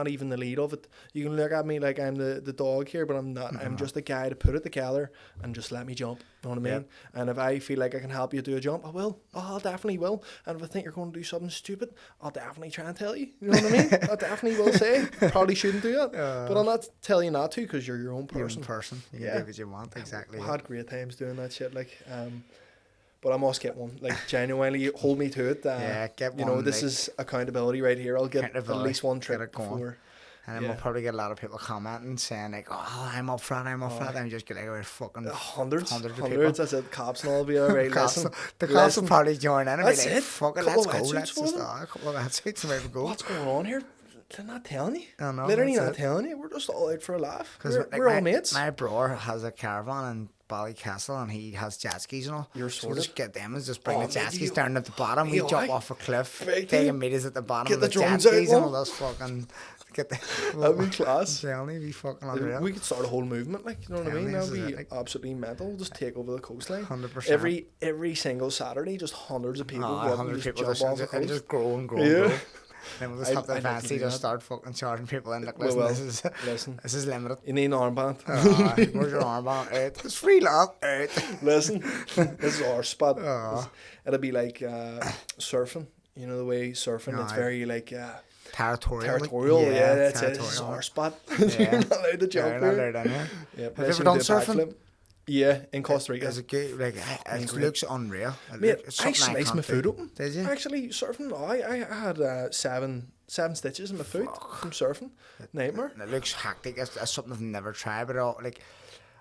even the lead of it. You can look at me like I'm the dog here, but I'm not. I'm just a guy to put it together and just let me jump. You know what I mean? Yep. And if I feel like I can help you do a jump, I will. Oh, I definitely will. And if I think you're going to do something stupid, I'll definitely try and tell you. You know what I mean? I definitely will say. Probably shouldn't do that. But I'll not tell you not to because you're your own Your person. own person. You Yeah. can do what you want. Exactly. I had great times doing that shit. But I must get one. Like, genuinely, hold me to it. Yeah, get You know, one, this like- is accountability right here. I'll get at Accountability, least one get trip it going. before. And then Yeah. we'll probably get a lot of people commenting saying like, "Oh, I'm up front, I'm up front." And just get like about fucking Hundreds. of people. That's it. Cops and all be all right. Cops- Listen, the cops will listen. probably join in and That's be like, it. "Fuck it, Couple let's of go, wetsuits let's for just them. a couple of headsuits and we go." What's going on here? They're not telling you. I know, Literally that's not it. telling you. We're just all out for a laugh. We're like, all mates. My brother has a caravan in Ballycastle and he has jet skis and all. You're so we'll sorted. just get them and just bring Oh, the jet mate, skis you- down at the bottom. We you jump aye. off a cliff, Big taking time. meters at the bottom Get of the the jet drones out, skis and love. all this fucking get the. That'd be class. Generally, be fucking unreal. We could start a whole movement, like, you know what I mean? Tell me, That'd this is be it, like- absolutely mental. We'll just take over the coastline. 100%. Every single Saturday, just hundreds of people Oh, go up and 100 just people jump just, off the and coast. just grow and grow Yeah. and grow. Then we'll just have the I'd like to fancy do just that. start fucking charging people in. Like, We listen, will. this is Listen. this is limited. You need an armband. Where's your armband? Out. It's free love. Out. Listen, this is our spot. Oh. It'll be like surfing. You know the way surfing, it's Aye. very like Territorial. territorial. Yeah, that's it. This is territorial. our spot. Yeah. You're not allowed to Yeah, jump you're not here. allowed in here. Yeah, Have you ever done surfing? Yeah, in Costa Rica. Is it good? Like, it great. looks unreal. Mate, It's I something sliced can't my foot do. open. Did you? Actually, surfing, I had seven stitches in my foot from surfing. Nightmare. And it looks hectic. It's something I've never tried, but like,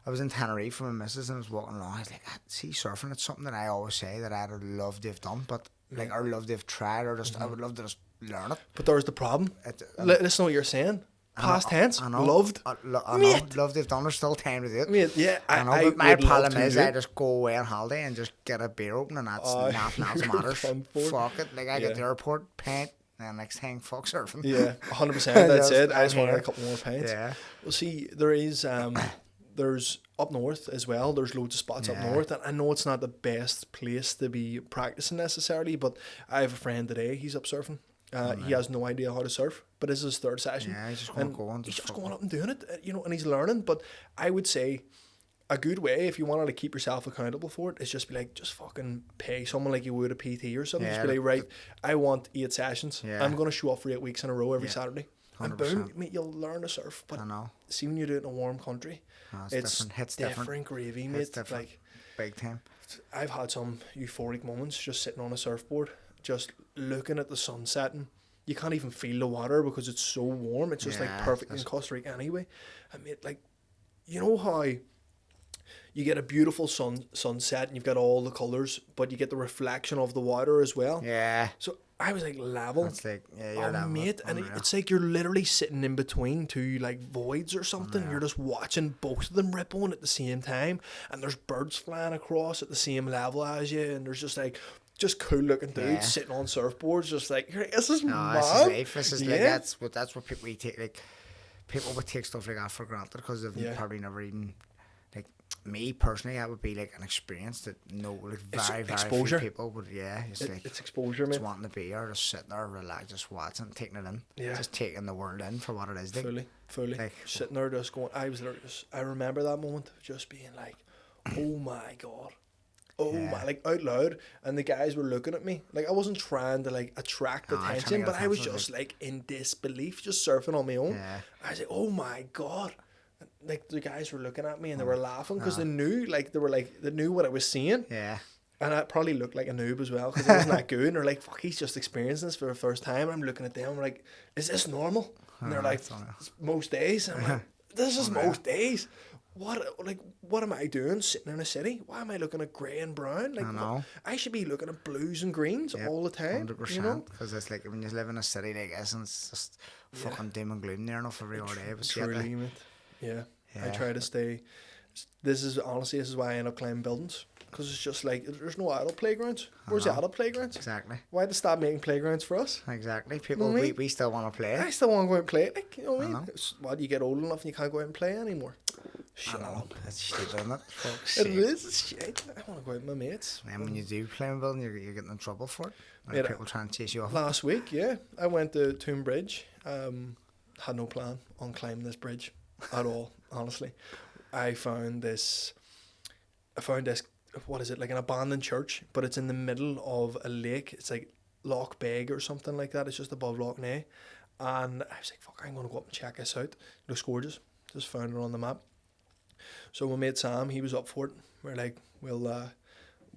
I was in Tenerife for my missus and I was walking along. I was like, see, surfing, it's something that I always say that I'd love to have done, but like, I'd love to have tried, or just I would love to just learn it. But there's the problem. It- Listen to what you're saying. Past tense. I know. Loved. I know. Mate. Love to have done. There's still time to do it. Mate, yeah, I know, I but my would love problem to is do I it. just go away on holiday and just get a beer open and that's Oh, nothing else you're matters. done for. Fuck it. Like, I Yeah. get to the airport, paint, and next thing, fuck surfing. Yeah, 100%. That's Just it. I just I'm wanted a here. couple more pints. Yeah. Well, see, there is there's up north as well. There's loads of spots up Yeah. north, and I know it's not the best place to be practicing necessarily, but I have a friend today. He's up surfing. He has no idea how to surf, but this is his third session. Yeah, he's just gonna and go and he's just just fucking- going up and doing it, you know, and he's learning. But I would say a good way, if you wanted to keep yourself accountable for it, is just be like, just fucking pay someone like you would a PT or something. Yeah, Just be like, right, I want 8 sessions. Yeah. I'm going to show up for 8 weeks in a row every Yeah. Saturday. And 100%. boom, mate, you'll learn to surf. But I know. see, when you do it in a warm country, No, it's it's different. Hits different different. gravy, Hits mate. different. Like, big time. I've had some euphoric moments just sitting on a surfboard, just looking at the sun setting. You can't even feel the water because it's so warm. It's just like perfect in Costa Rica anyway. I mean, like, you know how you get a beautiful sunset and you've got all the colours, but you get the reflection of the water as well. Yeah. So I was like level. It's like, yeah, you're level. Mate, and it's like you're literally sitting in between two like voids or something. You're just watching both of them rippling at the same time, and there's birds flying across at the same level as you, and there's just like cool looking dudes sitting on surfboards, just like, this is mad. This is life. This is like that's what people take, like people would take stuff like that for granted because they've probably never even, like me personally, that would be like an experience that very few people would. It's exposure, man. Just wanting to be there, just sitting there, relax, just watching, taking it in, just taking the world in for what it is. Like, fully, like, sitting there just going. I remember that moment of just being like, oh my god. Oh my, like out loud, and the guys were looking at me. Like, I wasn't trying to like attract attention, but I was just like in disbelief, just surfing on my own. I was like, oh my god. Like, the guys were looking at me and they were laughing because they knew, like, they knew what I was seeing. Yeah. And I probably looked like a noob as well because it wasn't that good. And they're like, fuck, he's just experiencing this for the first time. And I'm looking at them like, is this normal? And they're like, most days. And I'm like, this is most days. What am I doing sitting in a city? Why am I looking at grey and brown? Like, I know. I should be looking at blues and greens all the time. 100%. You know? Because it's like when you live in a city like this, and it's just fucking doom and gloom there enough every other day. But truly, mate. Yeah. I try to stay. This is why I end up climbing buildings. Because it's just like, there's no adult playgrounds. Where's the adult playgrounds? Exactly. Why to stop making playgrounds for us? Exactly. People, we still want to play. I still want to go out and play. Like, you know what I mean? What, you get old enough and you can't go out and play anymore? Shut up. That's shit, isn't it? It is, it's shit. I want to go out with my mates. And when you do play in building, you're getting in trouble for it. Like, people try and chase you off. Last week, I went to Toon Bridge. Had no plan on climbing this bridge at all, honestly. I found this, what is it, like an abandoned church, but it's in the middle of a lake. It's like Loch Beg or something like that. It's just above Loch Ness. And I was like, fuck, I'm going to go up and check this out. It looks gorgeous. Just found it on the map. So my mate Sam, he was up for it. We're like, we'll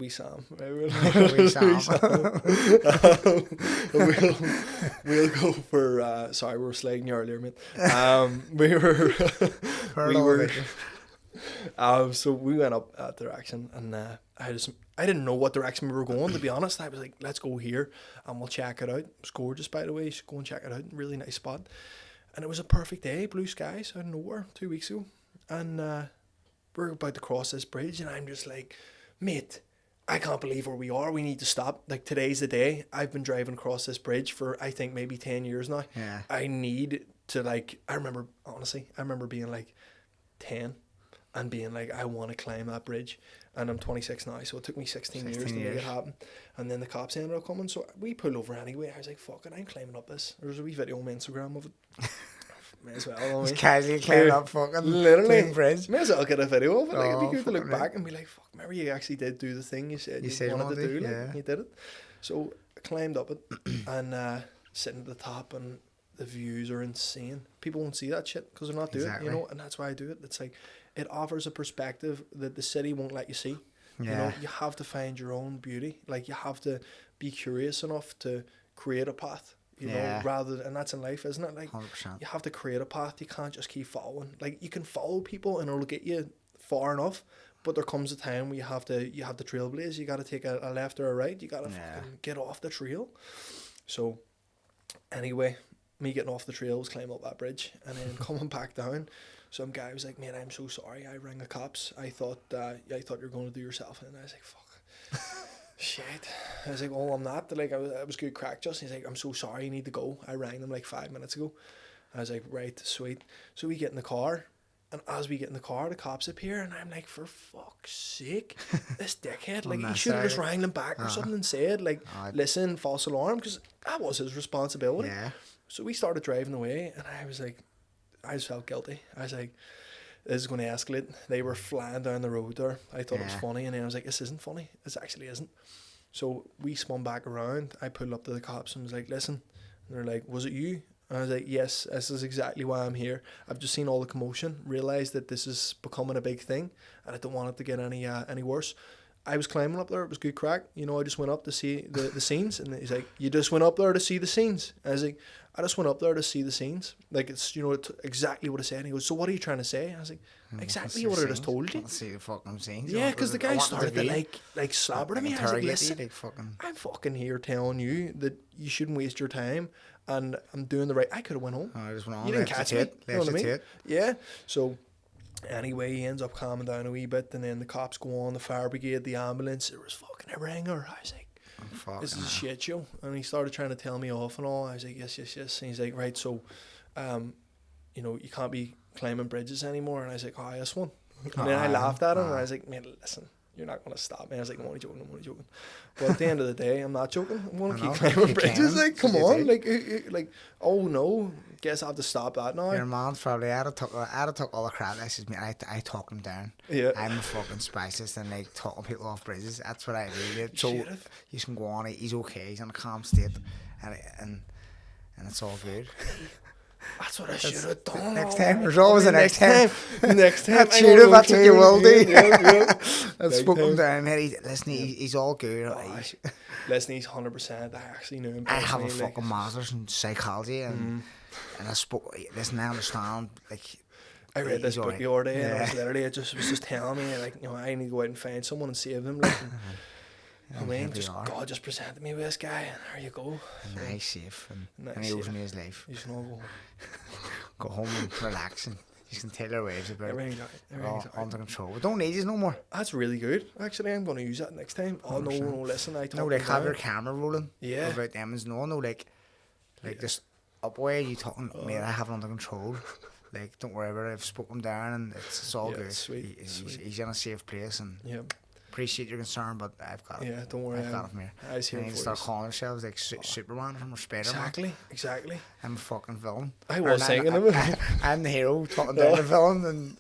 Sam, right? We'll go for. Sorry, we were slagging you earlier, mate. So we went up that direction, and I didn't know what direction we were going. To be honest, I was like, let's go here, and we'll check it out. It's gorgeous, by the way. You should go and check it out. Really nice spot, and it was a perfect day, blue skies out of nowhere 2 weeks ago, and we're about to cross this bridge, and I'm just like, mate, I can't believe where we are. We need to stop. Like, today's the day. I've been driving across this bridge for, I think, maybe 10 years now. Yeah. I need to, like, I remember being like 10 and being like, I want to climb that bridge. And I'm 26 now, so it took me 16 years to make it happen. And then the cops ended up coming, so we pulled over anyway. I was like, fuck it, I'm climbing up this. There's a wee video on my Instagram of it. May as well. Just casually climbing up fucking literally bridge. May as well get a video of it. Like, it'd be good to look back and be like, fuck, remember you actually did do the thing you said you wanted to do. Like, you did it. So I climbed up it and sitting at the top, and the views are insane. People won't see that shit because they're not doing it, you know, and that's why I do it. It's like, it offers a perspective that the city won't let you see. Yeah. You know, you have to find your own beauty. Like, you have to be curious enough to create a path. You know, and that's in life, isn't it? Like, 100%. You have to create a path. You can't just keep following. Like, you can follow people and it'll get you far enough, but there comes a time where you have to trailblaze. You got to take a left or a right. You got to fucking get off the trail. So, anyway, me getting off the trail was climbing up that bridge and then coming back down. Some guy was like, "Man, I'm so sorry. I rang the cops. I thought you were going to do yourself." And I was like, "Fuck." Shit. I was like, "Oh, I'm not." Like, I was good crack just. He's like, "I'm so sorry, you need to go." I rang them like 5 minutes ago. I was like, "Right, sweet." So we get in the car, and as we get in the car, the cops appear, and I'm like, for fuck's sake, this dickhead, like, he should have just rang them back or something and said, like, listen, false alarm, because that was his responsibility. Yeah. So we started driving away, and I was like, I just felt guilty. I was like, this is going to escalate. They were flying down the road there. I thought it was funny, and then I was like, this isn't funny. This actually isn't. So we spun back around. I pulled up to the cops and was like, listen. And they're like, was it you? And I was like, yes, this is exactly why I'm here. I've just seen all the commotion, realised that this is becoming a big thing, and I don't want it to get any worse. I was climbing up there. It was good crack. You know, I just went up to see the scenes. And he's like, you just went up there to see the scenes? And I was like, I just went up there to see the scenes. Like, it's, you know, exactly what I said. And he goes, so what are you trying to say? I was like, exactly what I just told you. See the fucking scenes. Yeah, because the guy started to like slobber at me. I was like, listen, fucking... I'm fucking here telling you that you shouldn't waste your time. And I'm doing the right... I could have went home. Oh, I just went on. You didn't catch me. You know what I mean? Yeah. So... Anyway, he ends up calming down a wee bit, and then the cops go on, the fire brigade, the ambulance. There was fucking everything. I was like, this is a shit show. And he started trying to tell me off and all. I was like, yes. And he's like, right, so, you know, you can't be climbing bridges anymore. And I was like, oh, this one. And then I laughed at him, and I was like, man, listen, you're not going to stop me. I was like, I'm only joking. But at the end of the day, I'm not joking. I'm going to keep climbing bridges. Like, come on. Like, oh no. Guess I have to stop that now. Your man's probably, I'd have took all the crap. This is me. I talk him down. Yeah. I'm a fucking specialist and like talking people off bridges. That's what I do. So you can go on. He's okay. He's in a calm state, and it's all good. That's what I should have done. Next time, there's always a next time. Next time, that's what you will do. Yeah. I spoke him down. He's all good. Listen, he's 100%. I actually knew him. I have a fucking master's in psychology and I spoke. Listen, I understand. Like, I read this book the other day, and I was literally, it was just telling me, like, you know, I need to go out and find someone and save them. Like, I mean, God just presented me with this guy, and there you go. And now he's safe, and he owes me his life. You can all go home. Go home and relax, and you can tell your waves about everything's under control. We don't need you no more. That's really good. Actually, I'm going to use that next time. Oh, no, listen, I talk no, like, have your camera rolling. Yeah. About them is no, like this up way, you talking, mate, I have it under control. Like, don't worry about it. I've spoken down, and it's all good. Sweet. He's in a safe place, and appreciate your concern, but I've got it. Yeah, don't worry. I've got it from here. I see. And you start calling ourselves like Superman from Spiderman. Exactly. I'm a fucking villain. I was singing him. I'm the hero talking down the villain, and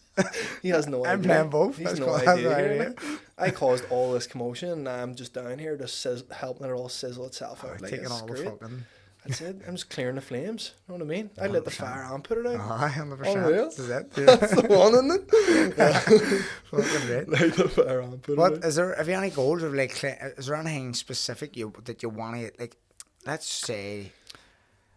he has no idea. I'm playing both. He's no idea. I caused all this commotion, and I'm just down here just helping it all sizzle itself out. Like, taking all the fucking... That's it. I'm just clearing the flames. You know what I mean? I lit the fire and put it out. 100%. Is that? That's the one, isn't it? Fucking right. Light the fire and put it out. Have you any goals, or like, is there anything specific that you want to, like, let's say,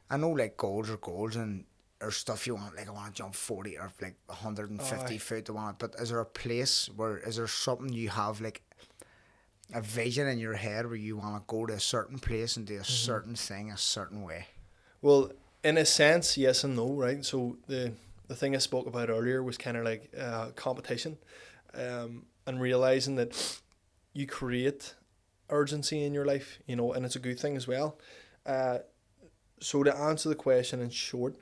I know like goals are goals, and or stuff you want, like I want to jump 40 or like 150 foot, but is there a place is there something you have, like a vision in your head where you want to go to a certain place and do a certain thing a certain way? Well, in a sense, yes and no, right? So the thing I spoke about earlier was kind of like competition, and realizing that you create urgency in your life, you know, and it's a good thing as well. So to answer the question in short,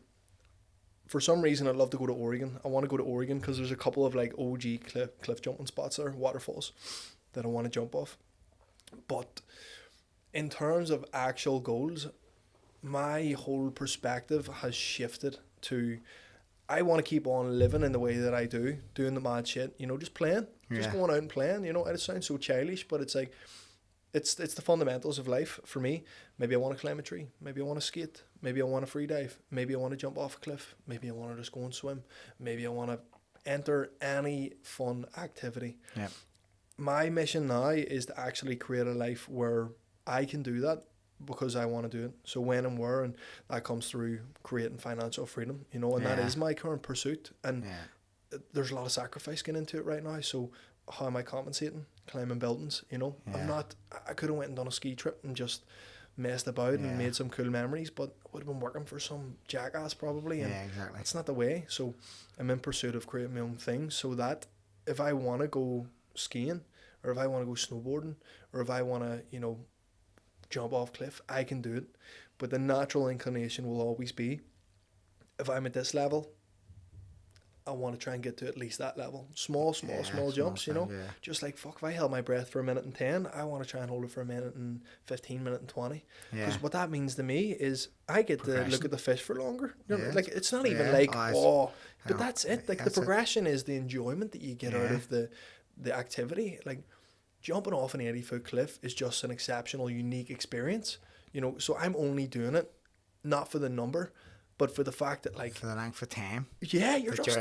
for some reason I'd love to go to Oregon. I want to go to Oregon because there's a couple of like OG cliff jumping spots there, waterfalls, that I want to jump off. But in terms of actual goals, my whole perspective has shifted to, I want to keep on living in the way that I do, doing the mad shit, you know, just playing, just going out and playing, you know. It sounds so childish, but it's like, it's the fundamentals of life for me. Maybe I want to climb a tree, maybe I want to skate, maybe I want to free dive, maybe I want to jump off a cliff, maybe I want to just go and swim, maybe I want to enter any fun activity. Yeah. My mission now is to actually create a life where I can do that because I want to do it. So when and where, and that comes through creating financial freedom, you know, and that is my current pursuit. And there's a lot of sacrifice getting into it right now. So how am I compensating? Climbing buildings, you know. I could have went and done a ski trip and just messed about and made some cool memories, but I would have been working for some jackass probably. And exactly. It's not the way. So I'm in pursuit of creating my own thing, so that if I want to go skiing, or if I want to go snowboarding, or if I want to, you know, jump off cliff, I can do it. But the natural inclination will always be, if I'm at this level, I want to try and get to at least that level. Small jumps, you know. Just like, fuck, if I held my breath for a minute and 10, I want to try and hold it for a minute and 15, minute and 20. Because what that means to me is I get to look at the fish for longer. You know, like, it's not even like, but that's it. Like, the progression is the enjoyment that you get out of the activity. Like, jumping off an 80-foot cliff is just an exceptional, unique experience, you know. So I'm only doing it not for the number, but But for the fact that like For the length of time. yeah, you're But just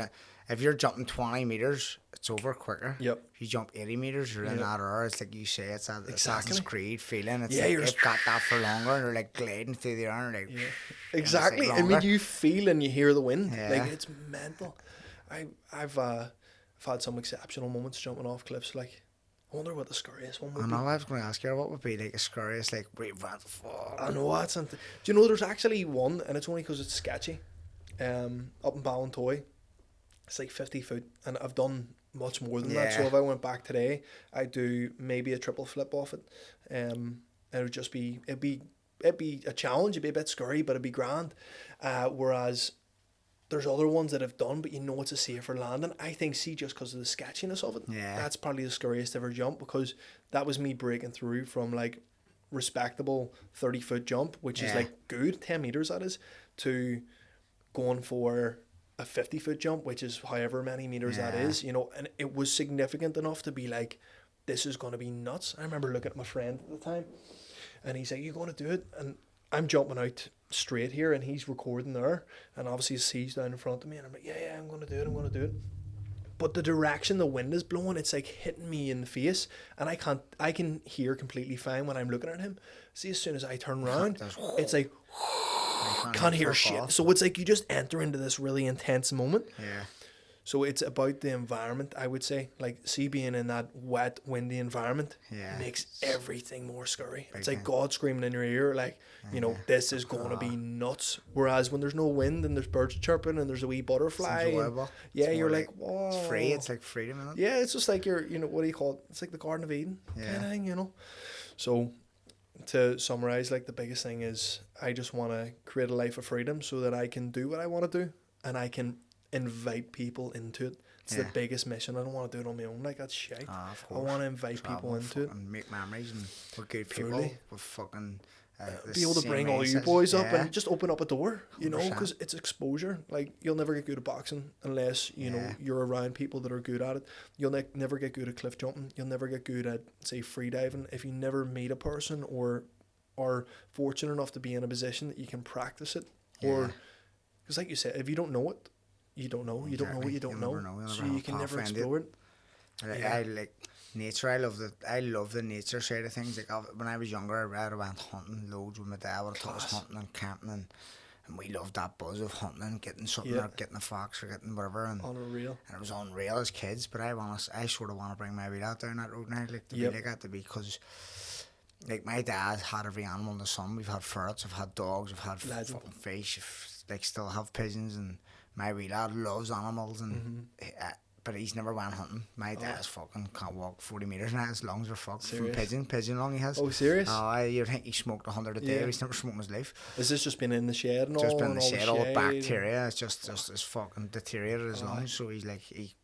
if you're jumping 20 meters, it's over quicker. Yep. If you jump 80 meters, you're in that hour. It's like you say, it's that Assassin's Creed feeling. It's Yeah, like you're they've got that for longer. And they're like gliding through the air. And like, yeah. and it's, like, Exactly. I mean, longer. you feel and you hear the wind. Yeah. Like it's mental. I've had some exceptional moments jumping off cliffs. Like I wonder what the scariest one would I be. know, I was going to ask you, what would be like a scariest, like, wait, what the fuck? I know that's something. Do you know there's actually one, and it's only because it's sketchy. Up in Ballintoy, it's like 50 foot, and I've done much more than that. So Yeah. if I went back today, I'd do maybe a triple flip off it. It would just be it'd be a challenge. It'd be a bit scary, but it'd be grand. Whereas there's other ones that I've done, but you know it's a safer landing. I think, see, just because of the sketchiness of it, Yeah. that's probably the scariest ever jump, because that was me breaking through from like respectable 30-foot jump, which is Yeah. like good 10 meters that is, to going for a 50-foot jump, which is however many meters that Yeah. is, you know, and it was significant enough to be like, this is going to be nuts. I remember looking at my friend at the time, and he's like, you going to do it? And I'm jumping out straight here, and he's recording there, and obviously he's down in front of me, and I'm like, yeah, I'm going to do it. But the direction the wind is blowing, it's like hitting me in the face, and I can hear completely fine when I'm looking at him. See, as soon as I turn around, it's like, can't hear shit. So it's like you just enter into this really intense moment. Yeah. So it's about the environment, I would say. Like, see, being in that wet, windy environment Yeah. makes everything more scary. Big It's like time. God screaming in your ear, like, you know, this is going to be nuts. Whereas when there's no wind and there's birds chirping and there's a wee butterfly, It's and, enjoyable. yeah, It's you're more like, whoa. It's free. It's like freedom in it. Yeah, it's just like you're, you know, what do you call it? It's like the Garden of Eden kind Yeah. of thing, you know? So to summarize, like, the biggest thing is I just want to create a life of freedom so that I can do what I want to do, and I can invite people into it. It's the Yeah. biggest mission. I don't want to do it on my own. Like, that's shite. Of I course. want to invite people into it. and make memories and with good people. Truly. With fucking the Be able to same bring all you mindsets. boys up Yeah. and just open up a door, you know, 100%. because it's exposure. Like, you'll never get good at boxing unless, you know, Yeah. you're around people that are good at it. You'll never get good at cliff jumping. You'll never get good at, say, free diving if you never meet a person or are fortunate enough to be in a position that you can practice it. Or, Yeah. because like you said, if you don't know it, you don't know. You don't know what you don't You'll know. never know. You'll So never have you a can never pathfinder. explore it. I like nature. I love the nature side of things. Like when I was younger, I went hunting loads with my dad. Would have taught us Class. hunting and camping, and we loved that buzz of hunting and getting something, Yeah. or getting a fox or getting whatever. And Unreal. it was unreal as kids. But I sort of want to bring my wheel out down that road now, like to Yep. be like that, to be, because like my dad had every animal in the sun. We've had ferrets, I've had dogs, I've had Legend. fucking fish, like still have pigeons, and my wee lad loves animals, and but he's never went hunting. My dad's fucking can't walk 40 metres now. His lungs are fucked Serious? from pigeon lung he has. Oh, serious? You'd think he smoked 100 a day. Yeah. He's never smoked in his life. Has this just been in the shed and all? Just been in and the shed, all the shade bacteria. It's just it's fucking deteriorated his lungs. So he's like he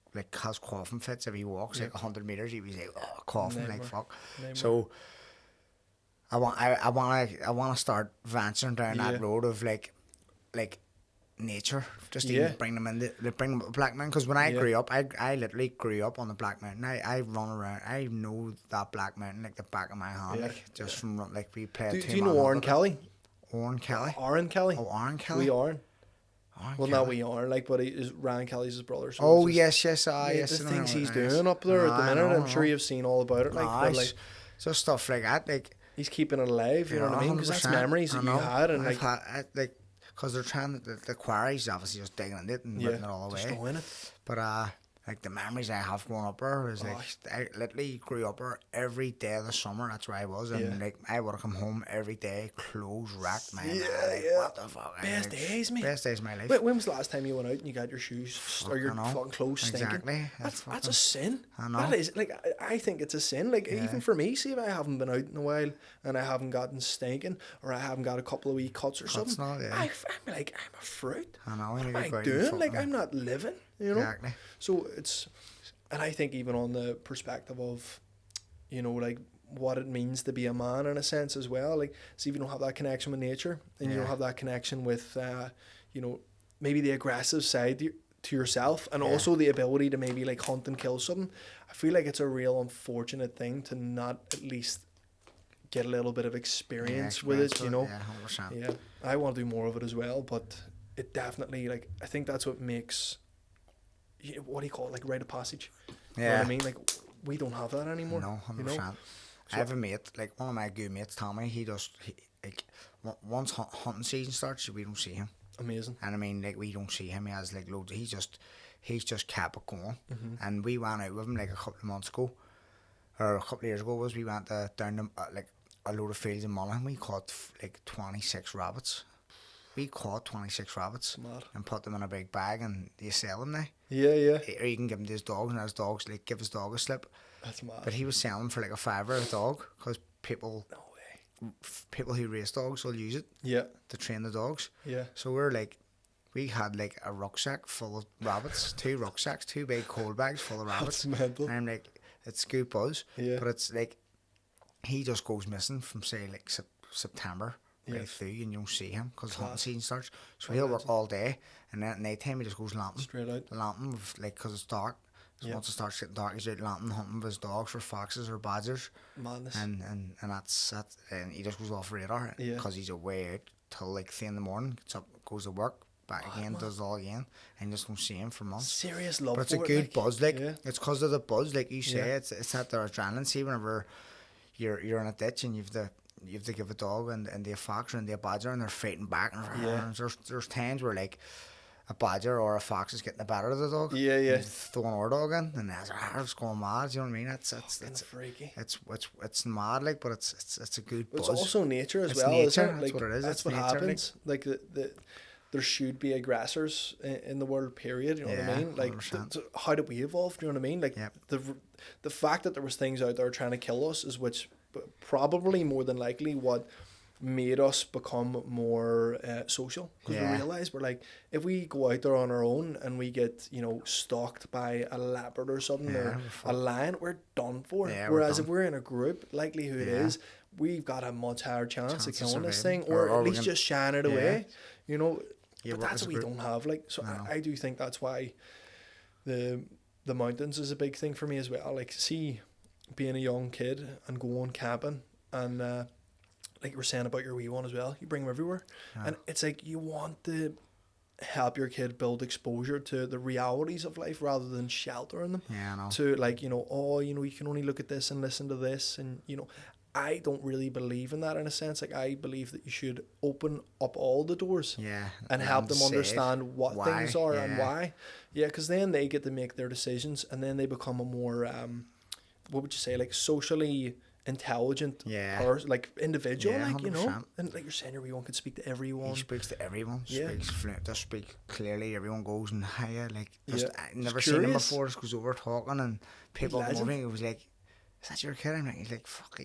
has coughing fits if he walks like 100 metres. He was like coughing like Nightmare. fuck. Nightmare. So I want to start venturing down Yeah. that road of like nature, just Yeah. even bring them in bring them up the Black Mountain, because when I Yeah. grew up, I literally grew up on the Black Mountain. I run around, I know that Black Mountain like the back of my hand, Yeah. like just from like we played. Do you know Oran Kelly? Oran Kelly? Oran Kelly? Oh, Oran Kelly. We Oran. Oran Well, Kelly. not we Oran, like, but he is Ryan Kelly's his brother. So Oh it's just- yes, yeah, yes. the I know things what he's it is. doing up there at the I minute, know, I'm sure you've seen all about it. Like, but, like, just stuff like that, like. he's keeping it alive. You know what I mean? Because that's 100%. memories I that you know. had, and I've like, had, because they're trying the quarries obviously just digging in it and yeah, ripping it all away. destroying it. But like the memories I have growing up there is like Oh. I literally grew up there every day of the summer. That's where I was, and Yeah. like I would have come home every day, clothes racked, man. Yeah, like, yeah. What the fuck? Best days, mate. Best days of my life. Wait, when was the last time you went out and you got your shoes or your Fucking hell. fucking clothes stinking? Exactly. That's a sin. I know. That is, like, I think it's a sin. Like, Yeah. even for me, see, if I haven't been out in a while and I haven't gotten stinking or I haven't got a couple of wee cuts or something, now, yeah. I'm like, I'm a fruit. I know. What am you I go out and doing? Like, fucking- I'm not living, you know? Exactly. So it's, and I think even on the perspective of, you know, like what it means to be a man in a sense as well. Like, see, if you don't have that connection with nature and you don't Yeah. have that connection with, you know, maybe the aggressive side to yourself and Yeah. also the ability to maybe like hunt and kill something, I feel like it's a real unfortunate thing to not at least get a little bit of experience with it, you know? Yeah, 100%. Yeah, I want to do more of it as well, but it definitely, like, I think that's what makes, what do you call it, like rite of passage. You know what I mean? Like, we don't have that anymore. No, 100%. You know? So, I have a mate, like one of my good mates, Tommy. Like once hunting season starts, we don't see him. Amazing. And I mean, like, we don't see him. He has like loads. He's just kept it going. And we went out with him like a couple of months ago, or a couple of years ago. We went down to like a load of fields in Mullen. We caught like 26 rabbits. We caught 26 rabbits. Mad. And put them in a big bag, and you sell them now. Yeah. Or you can give them to his dogs, and his dogs like give his dog a slip. That's mad. But he was selling them for like $5 a dog, because people who race dogs will use it to train the dogs. Yeah. So we had like a rucksack full of rabbits, 2 rucksacks, 2 big cold bags full of rabbits. That's mental. And I'm like, it's good buzz. Yeah. But it's like, he just goes missing from say like September right through, and you don't see him because hunting season starts. So he'll work all day, and then at night time he just goes lamping. Straight out. Lamping with, like, because it's dark. So once it starts getting dark, he's out lamping, hunting with his dogs for foxes or badgers. Madness. And that's and he just goes off radar because he's away out till like 3 in the morning. Gets up, goes to work, back again, does it all again, and you just don't see him for months. Serious love. But it's a for good it, buzz, like it's because of the buzz, like you say. Yeah. It's that their adrenaline. See, whenever you're in a ditch and you have to give a dog and the fox and the badger, and they're fighting back, and there's times where like a badger or a fox is getting the better of the dog. Yeah. Throwing our dog in, and it's going mad. You know what I mean? It's freaky. It's mad, like, but it's a good buzz. It's also nature as It's well, nature, isn't it? that's Like, what it is. That's It's what nature, happens. Like there should be aggressors in the world. Period. You know what I mean? Like, how did we evolve? Do you know what I mean? Like, the fact that there was things out there trying to kill us is which probably more than likely what made us become more social, because we realized we're like, if we go out there on our own and we get stalked by a leopard or something or a lion, we're done for. Whereas if we're in a group, likelihood is we've got a much higher chance of killing this thing, or at least just shying it away, but that's what we don't have. Like, so I do think that's why the mountains is a big thing for me as well. Like, see, being a young kid and going camping, and like you were saying about your wee one as well, you bring them everywhere, and it's like you want to help your kid build exposure to the realities of life rather than sheltering them. To like, you can only look at this and listen to this, and I don't really believe in that in a sense. Like, I believe that you should open up all the doors and help them understand what things are and why. Yeah, because then they get to make their decisions, and then they become a more what would you say, like, socially intelligent like individual, like 100%. And like you're saying, everyone can speak to everyone. He speaks to everyone. Speaks fluent. Does speak clearly. Everyone goes and hiya. Like, I never seen him before. Just goes over talking, and people moving. It was like, is that your kid? I'm like, he's like, fuck,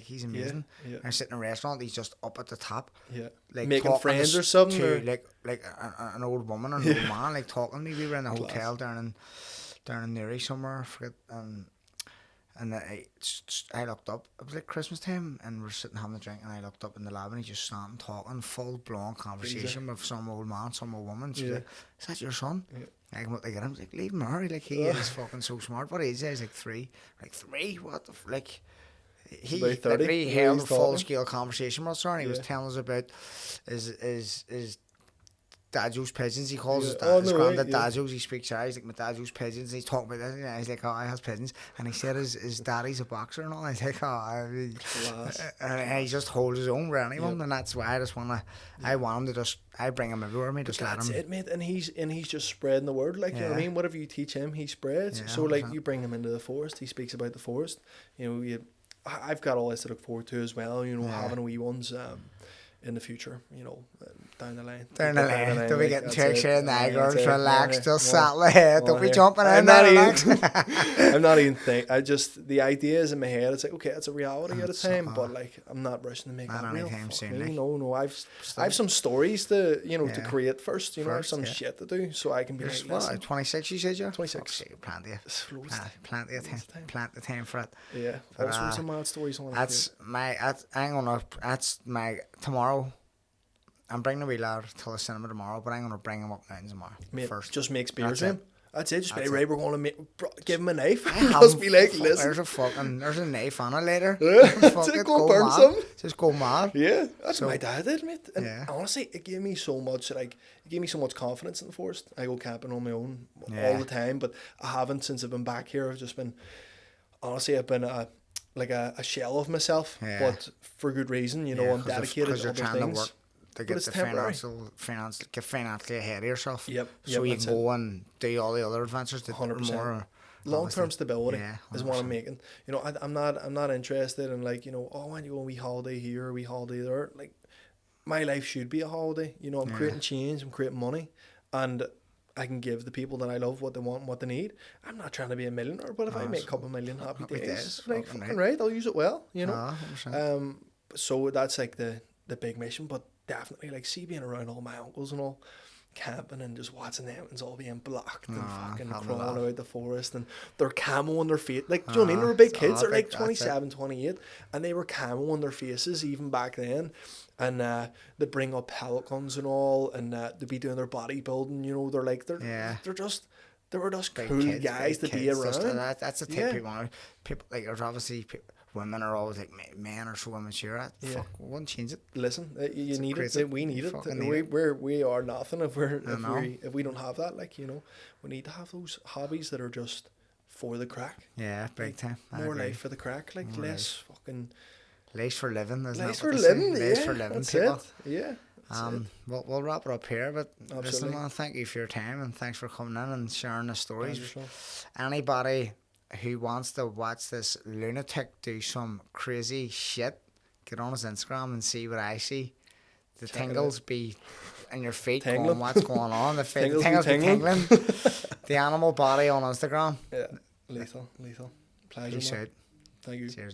he's amazing. I'm sitting in a restaurant. He's just up at the top. Like making friends or something. To, like an old woman or an old man, like talking to me. We were in a hotel down in Newry somewhere. I forget. And I looked up. It was like Christmas time, and we're sitting having a drink, and I looked up in the lab, and he just sat talking, full blown conversation with some old man, some old woman. She's like, "Is that your son?" I come up to get him. I was like, "Leave him, hurry!" Like, he is fucking so smart. What age is he? He's like 3. Like 3? What the like? He literally held a full scale conversation with us, and he was telling us about his Dadjo's pigeons. He calls his granddad Dadjo's. He speaks Irish, like, my Dadjo's pigeons. And he's talking about this, and he's like, "Oh, I has pigeons." And he said his daddy's a boxer and all. And he's like, and he just holds his own with anyone, and that's why I want him to just, I bring him everywhere. Me, just let him. That's it, mate. And he's just spreading the word. Like, you know what I mean. Whatever you teach him, he spreads. So like, you bring him into the forest, he speaks about the forest. I've got all this to look forward to as well. Having a wee ones. In the future, down the line. Don't be getting too excited now, girls. Relax, just settle ahead. Don't be jumping in there. I'm not even thinking. The idea is in my head. It's like, okay, it's a reality at a time, but like, I'm not rushing to make that real. No, I've some stories to to create first. I have some shit to do, so I can be like, what, 26 you said you're? 26. Plenty of time for it. Yeah. Also some mad stories on That's my tomorrow. I'm bringing the wee lad to the cinema tomorrow, but I'm going to bring him up mountains tomorrow. Mate, first. Just make beers in. That's it. Just be That's right. We're going to give him a knife. I Just be like, haven't- listen. there's a knife on it later. Yeah, Fuck to it, go burn some. Just go mad. Yeah, that's So- what my dad did, mate. And Yeah. honestly, it gave me so much, like, it gave me so much confidence in the forest. I go camping on my own Yeah. all the time, but I haven't since I've been back here. I've just been, honestly, I've been a shell of myself, Yeah. but for good reason. You know, Yeah, I'm 'cause you're dedicated to trying other to things. work to But get it's the temporary. get financially ahead of yourself. Yep, So yep, you that's can go and do all the other adventures that are 100%. more Long-term stability Yeah, is what I'm 100%. making. You know, I'm not interested in, like, you know, oh, I want to go on a wee holiday here, a wee holiday there. Like, my life should be a holiday. You know, I'm creating change, I'm creating money, and I can give the people that I love what they want and what they need. I'm not trying to be a millionaire, but if I make a couple million happy days, like, fucking fucking right, I'll use it well, you know. 100%. So that's like the big mission, but definitely, like, see, being around all my uncles and all, camping and just watching them and all being blocked and fucking having a crawling laugh. out the forest, and their camo on their face, like, do you know what I mean? They were big kids, they're like that's it. 27, 28, and they were camo on their faces even back then, and they'd bring up pellet guns and all, and they'd be doing their bodybuilding, you know. They were just Big cool kids, guys big to be kids, around. that's the type Yeah. people like. There's obviously women are always like men are so immature. Fuck, we won't change it. Listen, you need crazy. it. We need it. Fucking need it. We are nothing if know. we don't have that. Like, you know, we need to have those hobbies that are just for the crack. Yeah, big time. I More agree. life for the crack. Like, More less fucking Life for living, isn't life it? for what they say? living. Life Yeah, for living, that's people. it. Yeah. That's it. We'll wrap it up here, but listen, Absolutely. man, thank you for your time and thanks for coming in and sharing the stories. Pleasure, Anybody who wants to watch this lunatic do some crazy shit, get on his Instagram and see what I see. The Check it tingles be in your feet Tingling. going, what's going on? The Tingles be tingles be tingling. tingling. The animal body on Instagram. Yeah. Lethal. Pleasure. Peace man. out. Thank you. Cheers.